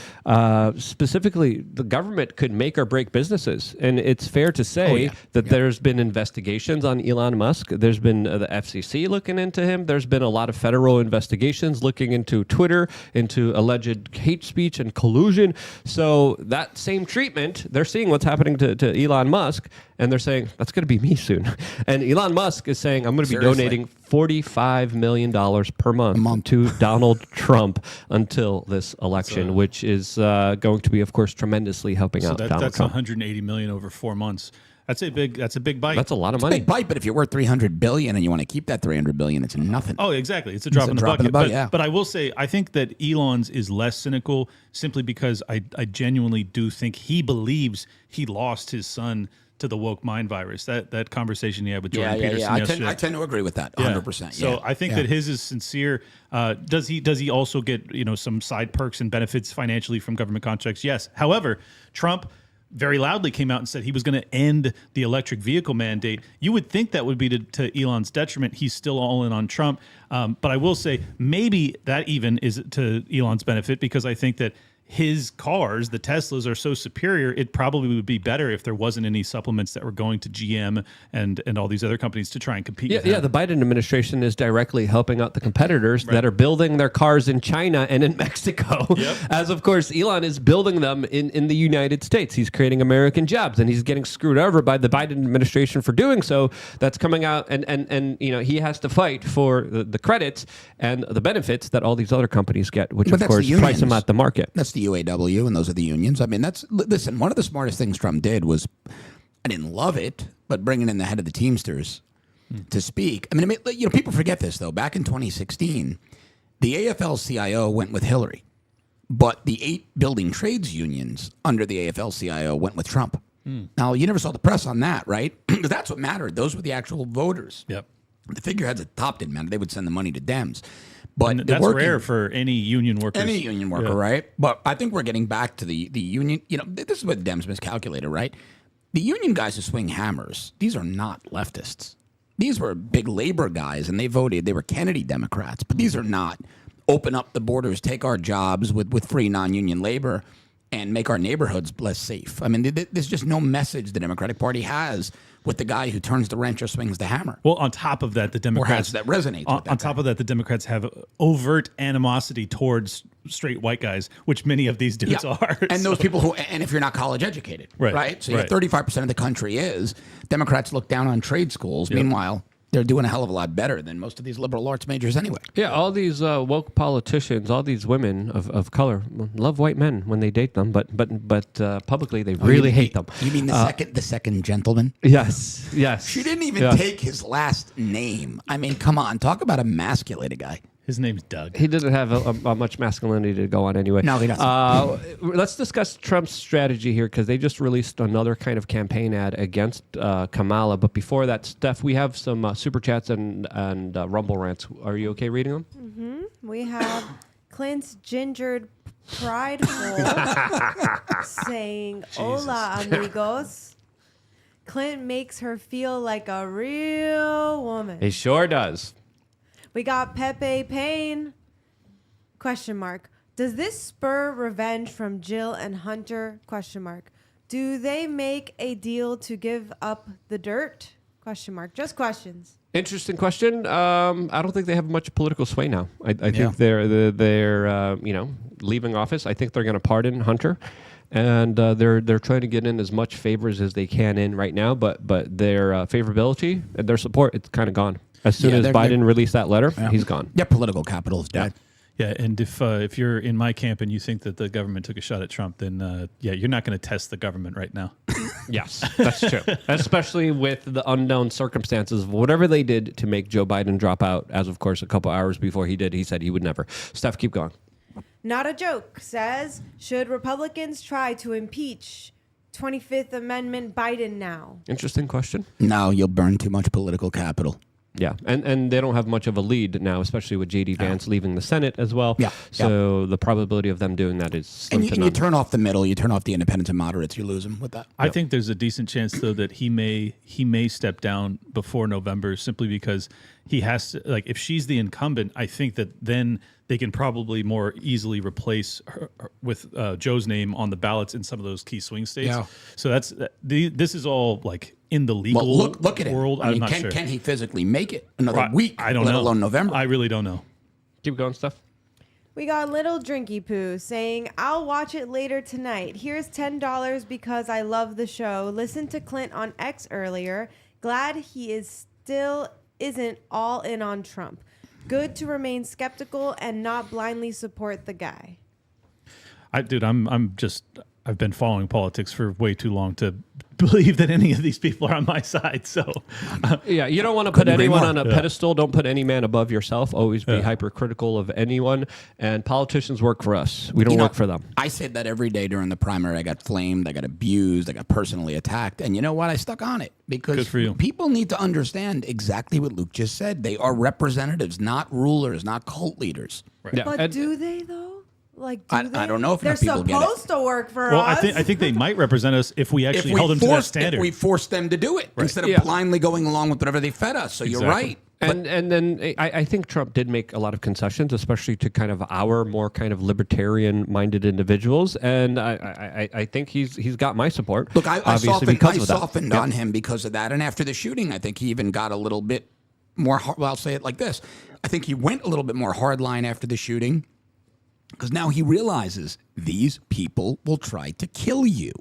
specifically, the government could make or break businesses. And it's fair to say that there's been investigations on Elon Musk. There's been the FCC looking into him. There's been a lot of federal investigations looking into Twitter, into alleged hate speech and collusion. So that same treatment, they're seeing what's happening to Elon Musk, and they're saying, that's going to be me soon. And Elon Musk is saying, I'm going to be donating $45 million per month to Donald Trump until this election, which is going to be, of course, tremendously helping out Donald Trump. That's $180 million over 4 months. That's a big bite. That's a lot of money. It's a big bite, but if you're worth $300 billion and you want to keep that $300 billion, it's nothing. Oh, exactly. It's a drop in the bucket. But I will say, I think that Elon's is less cynical simply because I genuinely do think he believes he lost his son to the woke mind virus. That conversation he had with Jordan Peterson yesterday. I tend to agree with that 100%. So I think that his is sincere. Does he also get some side perks and benefits financially from government contracts? Yes. However, Trump very loudly came out and said he was going to end the electric vehicle mandate. You would think that would be to Elon's detriment. He's still all in on Trump. But I will say maybe that even is to Elon's benefit, because I think that his cars, the Teslas, are so superior, it probably would be better if there wasn't any supplements that were going to GM and all these other companies to try and compete with him. Yeah, the Biden administration is directly helping out the competitors that are building their cars in China and in Mexico. Yep. As, of course, Elon is building them in the United States. He's creating American jobs, and he's getting screwed over by the Biden administration for doing so. That's coming out, and he has to fight for the credits and the benefits that all these other companies get, which, of course, price them at the market. That's the UAW, and those are the unions. I mean, listen, one of the smartest things Trump did was, I didn't love it, but bringing in the head of the Teamsters to speak. I mean, people forget this, though. Back in 2016, the AFL-CIO went with Hillary, but the 8 building trades unions under the AFL-CIO went with Trump. Now, you never saw the press on that, right? Because that's what mattered. Those were the actual voters. Yep. The figureheads at the top didn't matter. They would send the money to Dems. But And that's rare for any union worker. Any union worker, right? But I think we're getting back to the union. You know, this is what Dems miscalculated, right? The union guys who swing hammers, these are not leftists. These were big labor guys, and they voted. They were Kennedy Democrats, but these are not open up the borders, take our jobs with free non-union labor, and make our neighborhoods less safe. I mean, there's just no message the Democratic Party has with the guy who turns the wrench or swings the hammer. Well, on top of that, the Democrats that resonates. On top of that, the Democrats have overt animosity towards straight white guys, which many of these dudes are. And those people who, and if you're not college educated, right? So you have 35% of the country is. Democrats look down on trade schools. Meanwhile, they're doing a hell of a lot better than most of these liberal arts majors anyway. Yeah, all these woke politicians, all these women of color love white men when they date them, but publicly they really hate them. You mean the second gentleman? Yes. She didn't even take his last name. I mean, come on, talk about emasculated guy. His name's Doug. He didn't have a much masculinity to go on anyway. No, he doesn't. Let's discuss Trump's strategy here because they just released another kind of campaign ad against Kamala. But before that, Steph, we have some super chats and Rumble rants. Are you okay reading them? Mm-hmm. We have Clint's gingered prideful saying, "Hola, amigos." Clint makes her feel like a real woman. He sure does. We got Pepe Payne. Question mark. Does this spur revenge from Jill and Hunter? Question mark. Do they make a deal to give up the dirt? Question mark. Just questions. Interesting question. I don't think they have much political sway now. I think they're leaving office. I think they're going to pardon Hunter, and they're trying to get in as much favors as they can in right now. But their favorability and their support, it's kind of gone. As soon as Biden released that letter, he's gone. Yeah, political capital is dead. Yeah, and if you're in my camp and you think that the government took a shot at Trump, then you're not going to test the government right now. Yes, that's true. Especially with the unknown circumstances of whatever they did to make Joe Biden drop out. As of course, a couple hours before he did, he said he would never. Steph, keep going. Not a joke says, should Republicans try to impeach 25th Amendment Biden now? Interesting question. No, you'll burn too much political capital. Yeah, and they don't have much of a lead now, especially with J.D. Vance leaving the Senate as well. Yeah. So the probability of them doing that is slim to And none. you turn off the middle, you turn off the independents and moderates, you lose them with that. I think there's a decent chance though that he may step down before November simply because he has to, like, if she's the incumbent, I think that then they can probably more easily replace her with Joe's name on the ballots in some of those key swing states. Yeah. So this is all like in the legal look at world. it. I mean, I'm not sure. Can he physically make it another week? I don't let know. alone November. I really don't know. Keep going, Steph. We got Little Drinky Poo saying, I'll watch it later tonight. Here's $10 because I love the show. Listen to Clint on X earlier. Glad he isn't all in on Trump. Good to remain skeptical and not blindly support the guy. I've been following politics for way too long to believe that any of these people are on my side. So, yeah, you don't want to put anyone on a pedestal. Don't put any man above yourself. Always be hypercritical of anyone. And politicians work for us. We don't work for them. I said that every day during the primary. I got flamed. I got abused. I got personally attacked. And you know what? I stuck on it because people need to understand exactly what Luke just said. They are representatives, not rulers, not cult leaders. Right. Yeah. But do they, though? Like, I don't know if they're people get it. supposed to work for well, us. I think they might represent us if we actually held them to that standard. If we forced them to do it instead of blindly going along with whatever they fed us. So you're right. And then I think Trump did make a lot of concessions, especially to kind of our more kind of libertarian-minded individuals. And I think he's got my support. Look, I softened on him because of that. And after the shooting, I think he even got a little bit more, well, I'll say it like this. I think he went a little bit more hardline after the shooting. Because now he realizes these people will try to kill you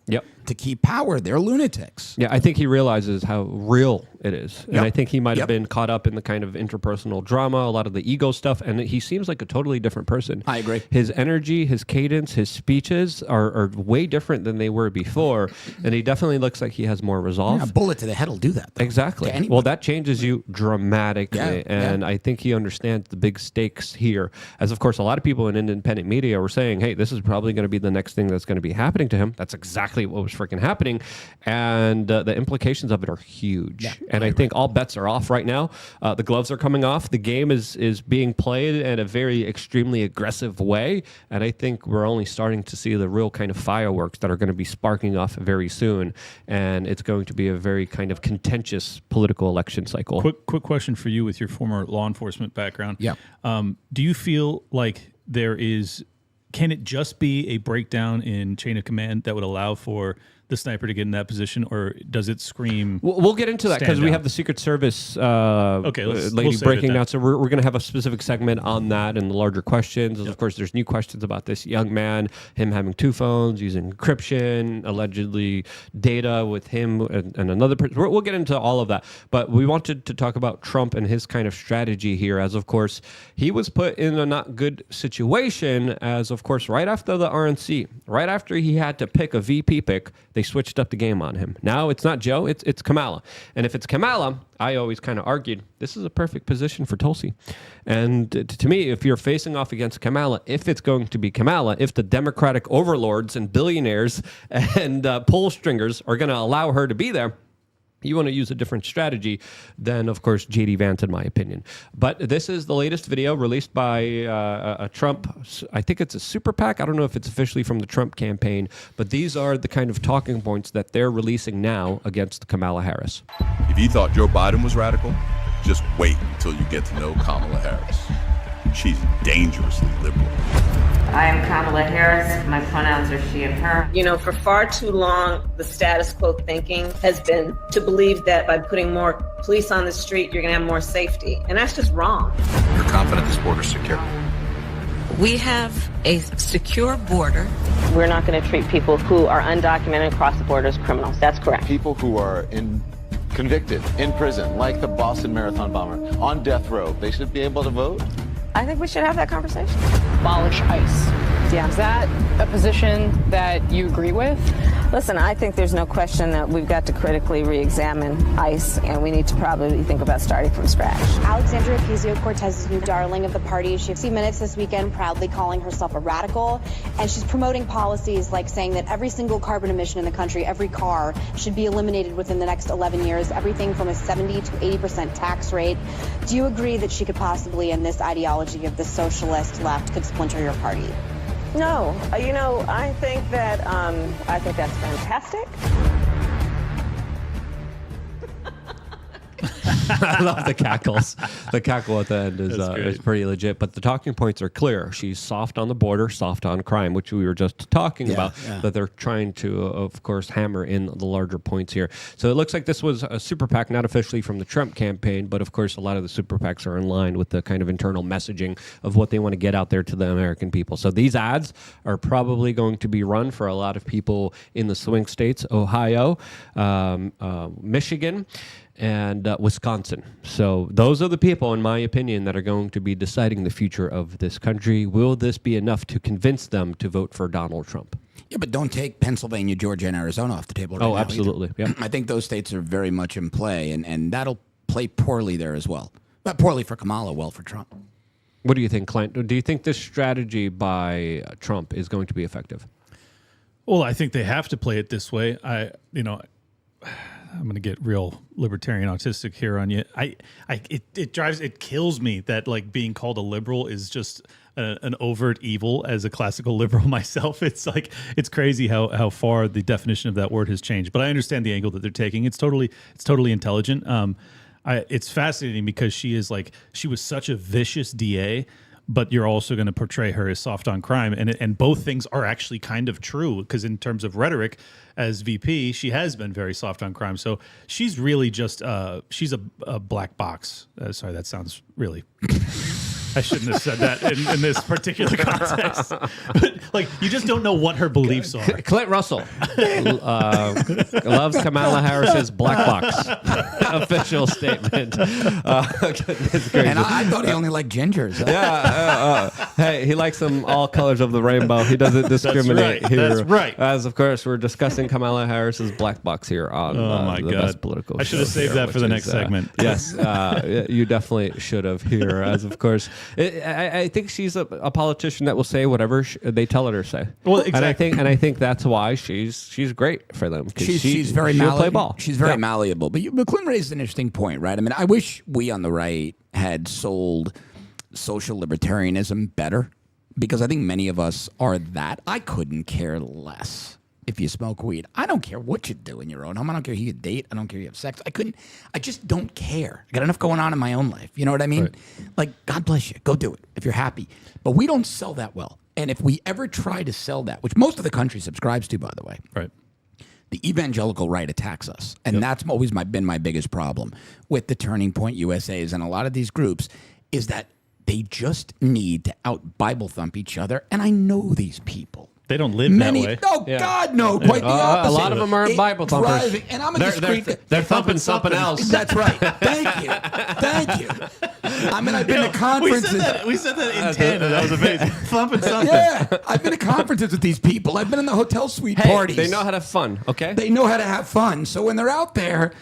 to keep power. They're lunatics. Yeah, I think he realizes how real it is. And I think he might have been caught up in the kind of interpersonal drama, a lot of the ego stuff, and he seems like a totally different person. I agree. His energy, his cadence, his speeches are way different than they were before, and he definitely looks like he has more resolve. Yeah, a bullet to the head will do that, though. Exactly. Well, that changes you dramatically, and I think he understands the big stakes here. As, of course, a lot of people in independent media were saying, hey, this is probably probably going to be the next thing that's going to be happening to him. That's exactly what was freaking happening. And the implications of it are huge. Yeah, and I think all bets are off right now. The gloves are coming off. The game is being played in a very extremely aggressive way. And I think we're only starting to see the real kind of fireworks that are going to be sparking off very soon. And it's going to be a very kind of contentious political election cycle. Quick question for you with your former law enforcement background. Yeah. Do you feel like can it just be a breakdown in chain of command that would allow for the sniper to get in that position, or does it scream? We'll get into that because we standout? have the Secret Service Okay, lady we'll save it breaking then. down. So we're going to have a specific segment on that and the larger questions. Of course, there's new questions about this young man, him having 2 phones, using encryption, allegedly data with him and another person. We'll get into all of that. But we wanted to talk about Trump and his kind of strategy here, as of course, he was put in a not good situation, as of course, right after the RNC, right after he had to pick a VP pick, they switched up the game on him. Now it's not Joe, it's Kamala. And if it's Kamala, I always kind of argued, this is a perfect position for Tulsi. And to me, if you're facing off against Kamala, if it's going to be Kamala, if the Democratic overlords and billionaires and poll stringers are going to allow her to be there, you want to use a different strategy than, of course, J.D. Vance, in my opinion. But this is the latest video released by a Trump, I think it's a super PAC. I don't know if it's officially from the Trump campaign, but these are the kind of talking points that they're releasing now against Kamala Harris. If you thought Joe Biden was radical, just wait until you get to know Kamala Harris. She's dangerously liberal. I am Kamala Harris. My pronouns are she and her. You know, for far too long, the status quo thinking has been to believe that by putting more police on the street, you're going to have more safety. And that's just wrong. You're confident this border's secure? We have a secure border. We're not going to treat people who are undocumented across the border as criminals. That's correct. People who are convicted in prison, like the Boston Marathon bomber, on death row, they should be able to vote? I think we should have that conversation. Abolish ICE. Yeah. Is that a position that you agree with? Listen, I think there's no question that we've got to critically re-examine ICE, and we need to probably think about starting from scratch. Alexandria Ocasio-Cortez's new darling of the party. She 60 Minutes this weekend proudly calling herself a radical, and she's promoting policies like saying that every single carbon emission in the country, every car, should be eliminated within the next 11 years, everything from a 70 to 80% tax rate. Do you agree that she could possibly, in this ideology of the socialist left, could splinter your party? No, you know, I think that's fantastic. I love the cackles. The cackle at the end is pretty legit. But the talking points are clear. She's soft on the border, soft on crime, which we were just talking about. Yeah. That they're trying to, of course, hammer in the larger points here. So it looks like this was a super PAC, not officially from the Trump campaign, but of course, a lot of the super PACs are in line with the kind of internal messaging of what they want to get out there to the American people. So these ads are probably going to be run for a lot of people in the swing states, Ohio, Michigan, and Wisconsin. So those are the people, in my opinion, that are going to be deciding the future of this country. Will this be enough to convince them to vote for Donald Trump? Yeah, but don't take Pennsylvania, Georgia, and Arizona off the table right now. Oh, absolutely. Yeah. I think those states are very much in play, and that'll play poorly there as well. But poorly for Kamala, well for Trump. What do you think, Clint? Do you think this strategy by Trump is going to be effective? Well, I think they have to play it this way. I'm going to get real libertarian autistic here on you. It kills me that like being called a liberal is just an overt evil. As a classical liberal myself, it's like it's crazy how far the definition of that word has changed. But I understand the angle that they're taking. It's totally intelligent. It's fascinating because she was such a vicious DA. But you're also going to portray her as soft on crime. And both things are actually kind of true because in terms of rhetoric, as VP, she has been very soft on crime. So she's really just, she's a black box. Sorry, that sounds really... I shouldn't have said that in this particular context. But, like, you just don't know what her beliefs are. Clint Russell loves Kamala Harris's black box. Official statement. Goodness gracious. And I thought he only liked gingers. Yeah. Hey, he likes them all colors of the rainbow. He doesn't discriminate here. That's right. As, of course, we're discussing Kamala Harris's black box here on the best political I should have saved that for the next segment. Yes, you definitely should have here. As, of course, I think she's a politician that will say whatever they tell her to say. Well, exactly. And I think that's why she's great for them. She's very she'll play ball. She's very malleable. But Clint raised an interesting point, right? I mean, I wish we on the right had sold social libertarianism better, because I think many of us are that. I couldn't care less if you smoke weed. I don't care what you do in your own home. I don't care who you date. I don't care who you have sex. I just don't care. I got enough going on in my own life. You know what I mean? Right. Like, God bless you. Go do it if you're happy. But we don't sell that well. And if we ever try to sell that, which most of the country subscribes to, by the way, right, the evangelical right attacks us. And that's always been my biggest problem with the Turning Point USAs and a lot of these groups, is that they just need to out Bible thump each other. And I know these people. They don't live that way. Oh, God, no. Quite the opposite. A lot of them aren't Bible thumpers. And I'm a discreet... They're thumping something else. That's right. Thank you. Thank you. I mean, I've been to conferences... We said that in tandem. That was amazing. Thumping something. Yeah. I've been to conferences with these people. I've been in the hotel suite parties. They know how to have fun, okay? They know how to have fun. So when they're out there,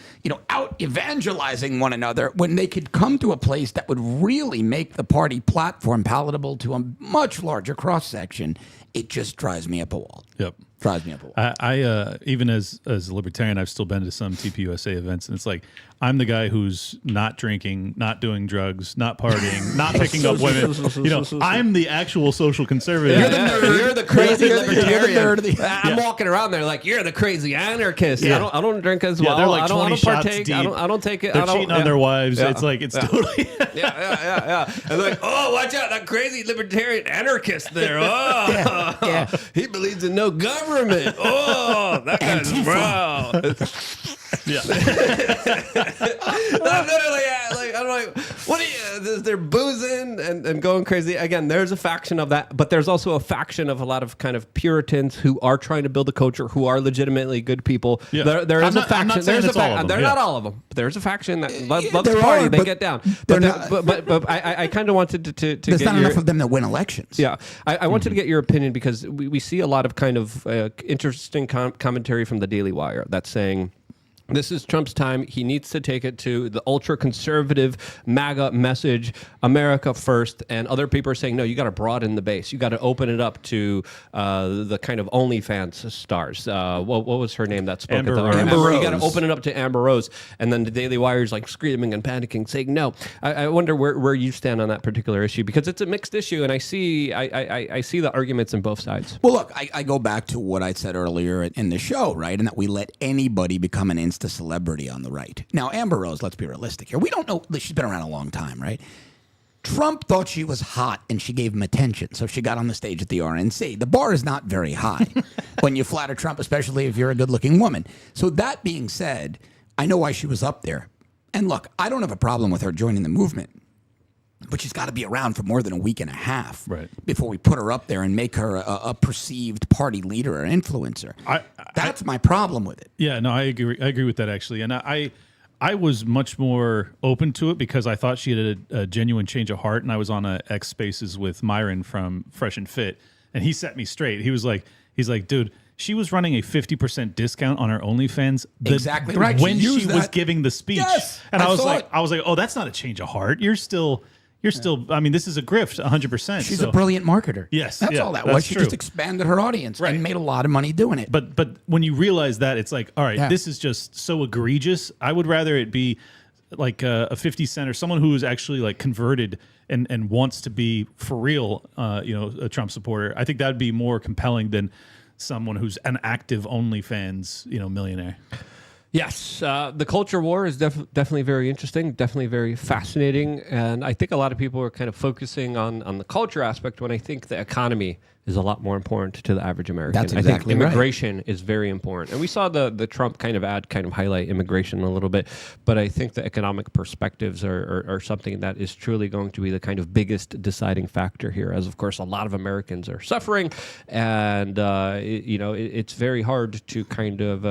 out evangelizing one another, when they could come to a place that would really make the party platform palatable to a much larger cross-section, it just drives me up a wall. Yep. Drives me up a wall. I even as a libertarian, I've still been to some TPUSA events, and it's like, I'm the guy who's not drinking, not doing drugs, not partying, not picking up women. I'm the actual social conservative. You're the crazy libertarian. You're the nerd. I'm walking around there like, you're the crazy anarchist. Yeah. I don't drink as well. They're like I don't 20 shots partake. deep. I don't take it. They're cheating on their wives. Yeah. It's like, it's totally... Yeah. And they're like, oh, watch out, that crazy libertarian anarchist there. Oh, he believes in no government. Oh, that guy's wow. Yeah. I'm literally I'm like, what are you? They're boozing and going crazy. Again, there's a faction of that, but there's also a faction of a lot of kind of Puritans who are trying to build a culture, who are legitimately good people. Yeah. There is a faction. There's a faction. They're not all of them. But there's a faction that loves to party. They get down. But I kind of wanted to There's get not enough of them that win elections. Yeah, I wanted to get your opinion because we see a lot of kind of interesting commentary from the Daily Wire that's saying, this is Trump's time. He needs to take it to the ultra-conservative MAGA message, America first. And other people are saying, no, you got to broaden the base. You got to open it up to the kind of OnlyFans stars. What was her name that spoke Amber at the Rose. Amber Rose. You got to open it up to Amber Rose. And then the Daily Wire is like screaming and panicking, saying no. I wonder where you stand on that particular issue, because it's a mixed issue, and I see the arguments on both sides. Well, look, I go back to what I said earlier in the show, right? And that we let anybody become an celebrity on the right. Now, Amber Rose, let's be realistic here. We don't know. She's been around a long time, right? Trump thought she was hot and she gave him attention, so she got on the stage at the RNC. The bar is not very high when you flatter Trump, especially if you're a good-looking woman. So that being said, I know why she was up there. And look, I don't have a problem with her joining the movement, but she's got to be around for more than a week and a half before we put her up there and make her a perceived party leader or influencer. That's my problem with it. Yeah, no, I agree with that, actually. And I was much more open to it because I thought she had a genuine change of heart. And I was on a X Spaces with Myron from Fresh and Fit, and he set me straight. He's like, dude, she was running a 50% discount on her OnlyFans. Exactly right. When she was giving the speech. Yes, and I was like, oh, that's not a change of heart. You're still, I mean, this is a grift, 100%. She's a brilliant marketer. Yes. That's all that was. She just expanded her audience and made a lot of money doing it. But when you realize that, it's like, all right, this is just so egregious. I would rather it be like a 50 Cent or someone who is actually like converted and wants to be for real, a Trump supporter. I think that would be more compelling than someone who's an active OnlyFans, millionaire. Yes, the culture war is definitely very interesting, definitely very fascinating, and I think a lot of people are kind of focusing on the culture aspect when I think the economy is a lot more important to the average American. That's exactly I think immigration is very important. And we saw the Trump kind of ad kind of highlight immigration a little bit, but I think the economic perspectives are something that is truly going to be the kind of biggest deciding factor here, as of course a lot of Americans are suffering, and it's very hard to kind of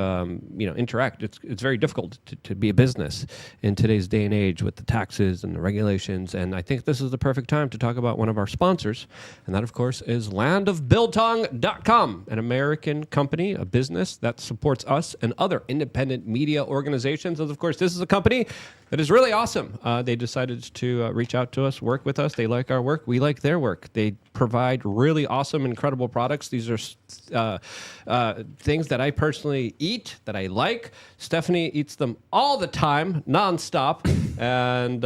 interact. It's very difficult to be a business in today's day and age with the taxes and the regulations, and I think this is the perfect time to talk about one of our sponsors, and that of course is landofbiltong.com, an American company, a business that supports us and other independent media organizations. And of course, this is a company That is really awesome. They decided to reach out to us, work with us. They like our work. We like their work. They provide really awesome, incredible products. These are things that I personally eat, that I like. Stephanie eats them all the time, nonstop. And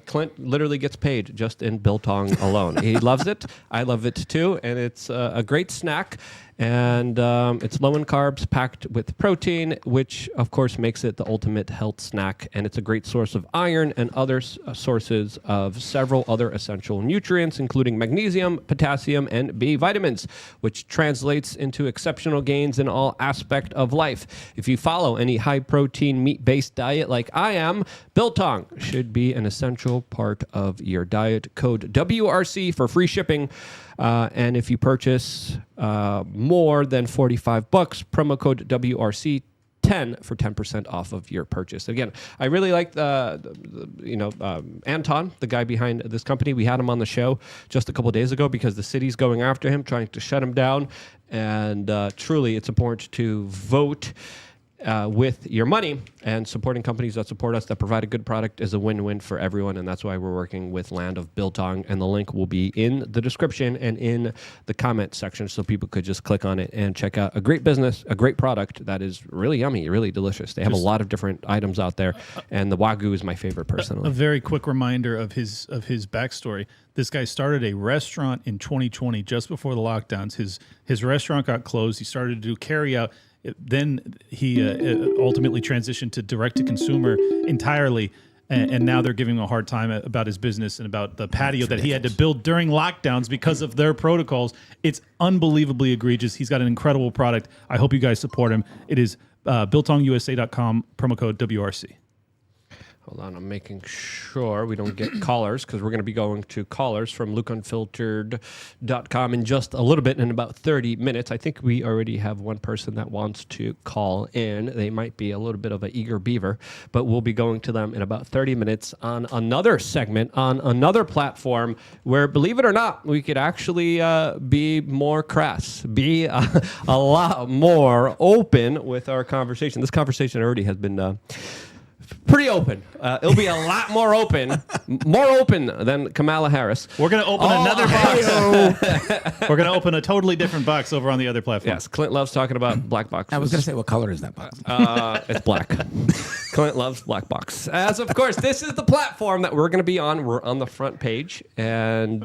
Clint literally gets paid just in biltong alone. He loves it. I love it too. And it's a great snack. And it's low in carbs, packed with protein, which, of course, makes it the ultimate health snack. And it's a great source of iron and other sources of several other essential nutrients, including magnesium, potassium, and B vitamins, which translates into exceptional gains in all aspects of life. If you follow any high-protein, meat-based diet like I am, biltong should be an essential part of your diet. Code WRC for free shipping. And if you purchase more than $45, promo code WRC10 for 10% off of your purchase. Again, I really like Anton, the guy behind this company. We had him on the show just a couple of days ago because the city's going after him, trying to shut him down. And truly, it's important to vote with your money, and supporting companies that support us, that provide a good product, is a win-win for everyone, and that's why we're working with Land of Biltong, and the link will be in the description and in the comment section, so people could just click on it and check out a great business, a great product that is really yummy, really delicious. They have a lot of different items out there, and the Wagyu is my favorite personally. A very quick reminder of his backstory. This guy started a restaurant in 2020, just before the lockdowns. His restaurant got closed. He started to do carry out. Then he ultimately transitioned to direct-to-consumer entirely, and now they're giving him a hard time about his business and about the patio that he had to build during lockdowns because of their protocols. It's unbelievably egregious. He's got an incredible product. I hope you guys support him. It is biltongusa.com, promo code WRC. Hold on, I'm making sure we don't get callers, because we're going to be going to callers from LukeUnfiltered.com in just a little bit, in about 30 minutes. I think we already have one person that wants to call in. They might be a little bit of an eager beaver, but we'll be going to them in about 30 minutes on another segment, on another platform where, believe it or not, we could actually be more crass, be a lot more open with our conversation. This conversation already has been pretty open. It'll be a lot more open than Kamala Harris. We're going to open another box. We're going to open a totally different box over on the other platform. Yes, Clint loves talking about black boxes. I was going to say, what color is that box? It's black. Clint loves black box. As of course, this is the platform that we're going to be on. We're on the front page, and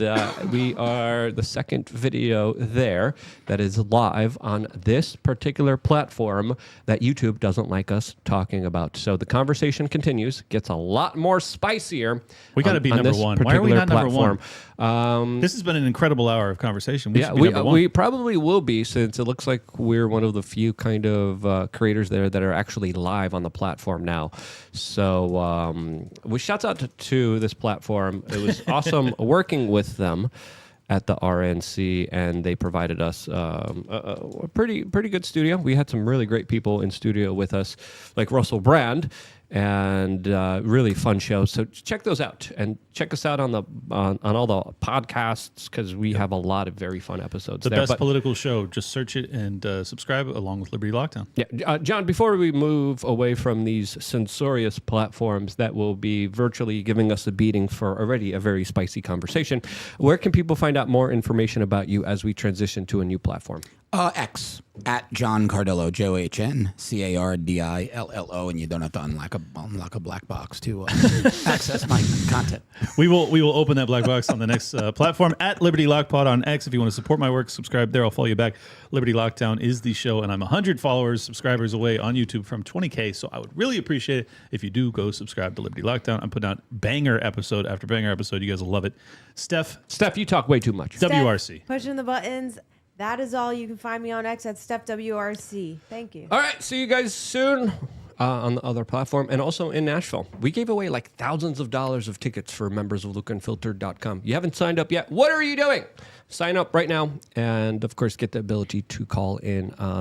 we are the second video there that is live on this particular platform that YouTube doesn't like us talking about. So the conversation continues, gets a lot more spicier. We got to be number one. Why are we not number one? This has been an incredible hour of conversation. We probably will be, since it looks like we're one of the few kind of creators there that are actually live on the platform now. So we shouts out to this platform. It was awesome working with them at the RNC, and they provided us a pretty good studio. We had some really great people in studio with us, like Russell Brand, and really fun shows. So check those out, and check us out on all the podcasts, because we have a lot of very fun episodes. The best political show. Just search it and subscribe along with Liberty Lockdown. Yeah, John. Before we move away from these censorious platforms that will be virtually giving us a beating for already a very spicy conversation, where can people find out more information about you as we transition to a new platform? X at John Cardillo, JohnCardillo, and you don't have to unlock a black box to access my content. We will open that black box on the next platform at Liberty Lockpod on X. If you want to support my work, subscribe there. I'll follow you back. Liberty Lockdown is the show, and I'm 100 subscribers away on YouTube from 20K. So I would really appreciate it if you do go subscribe to Liberty Lockdown. I'm putting out banger episode after banger episode. You guys will love it. Steph, you talk way too much. WRC. Pushing the buttons. That is all. You can find me on X at StephWRC. Thank you. All right. See you guys soon on the other platform, and also in Nashville. We gave away like thousands of dollars of tickets for members of LukeUnfiltered.com. You haven't signed up yet. What are you doing? Sign up right now, and of course, get the ability to call in on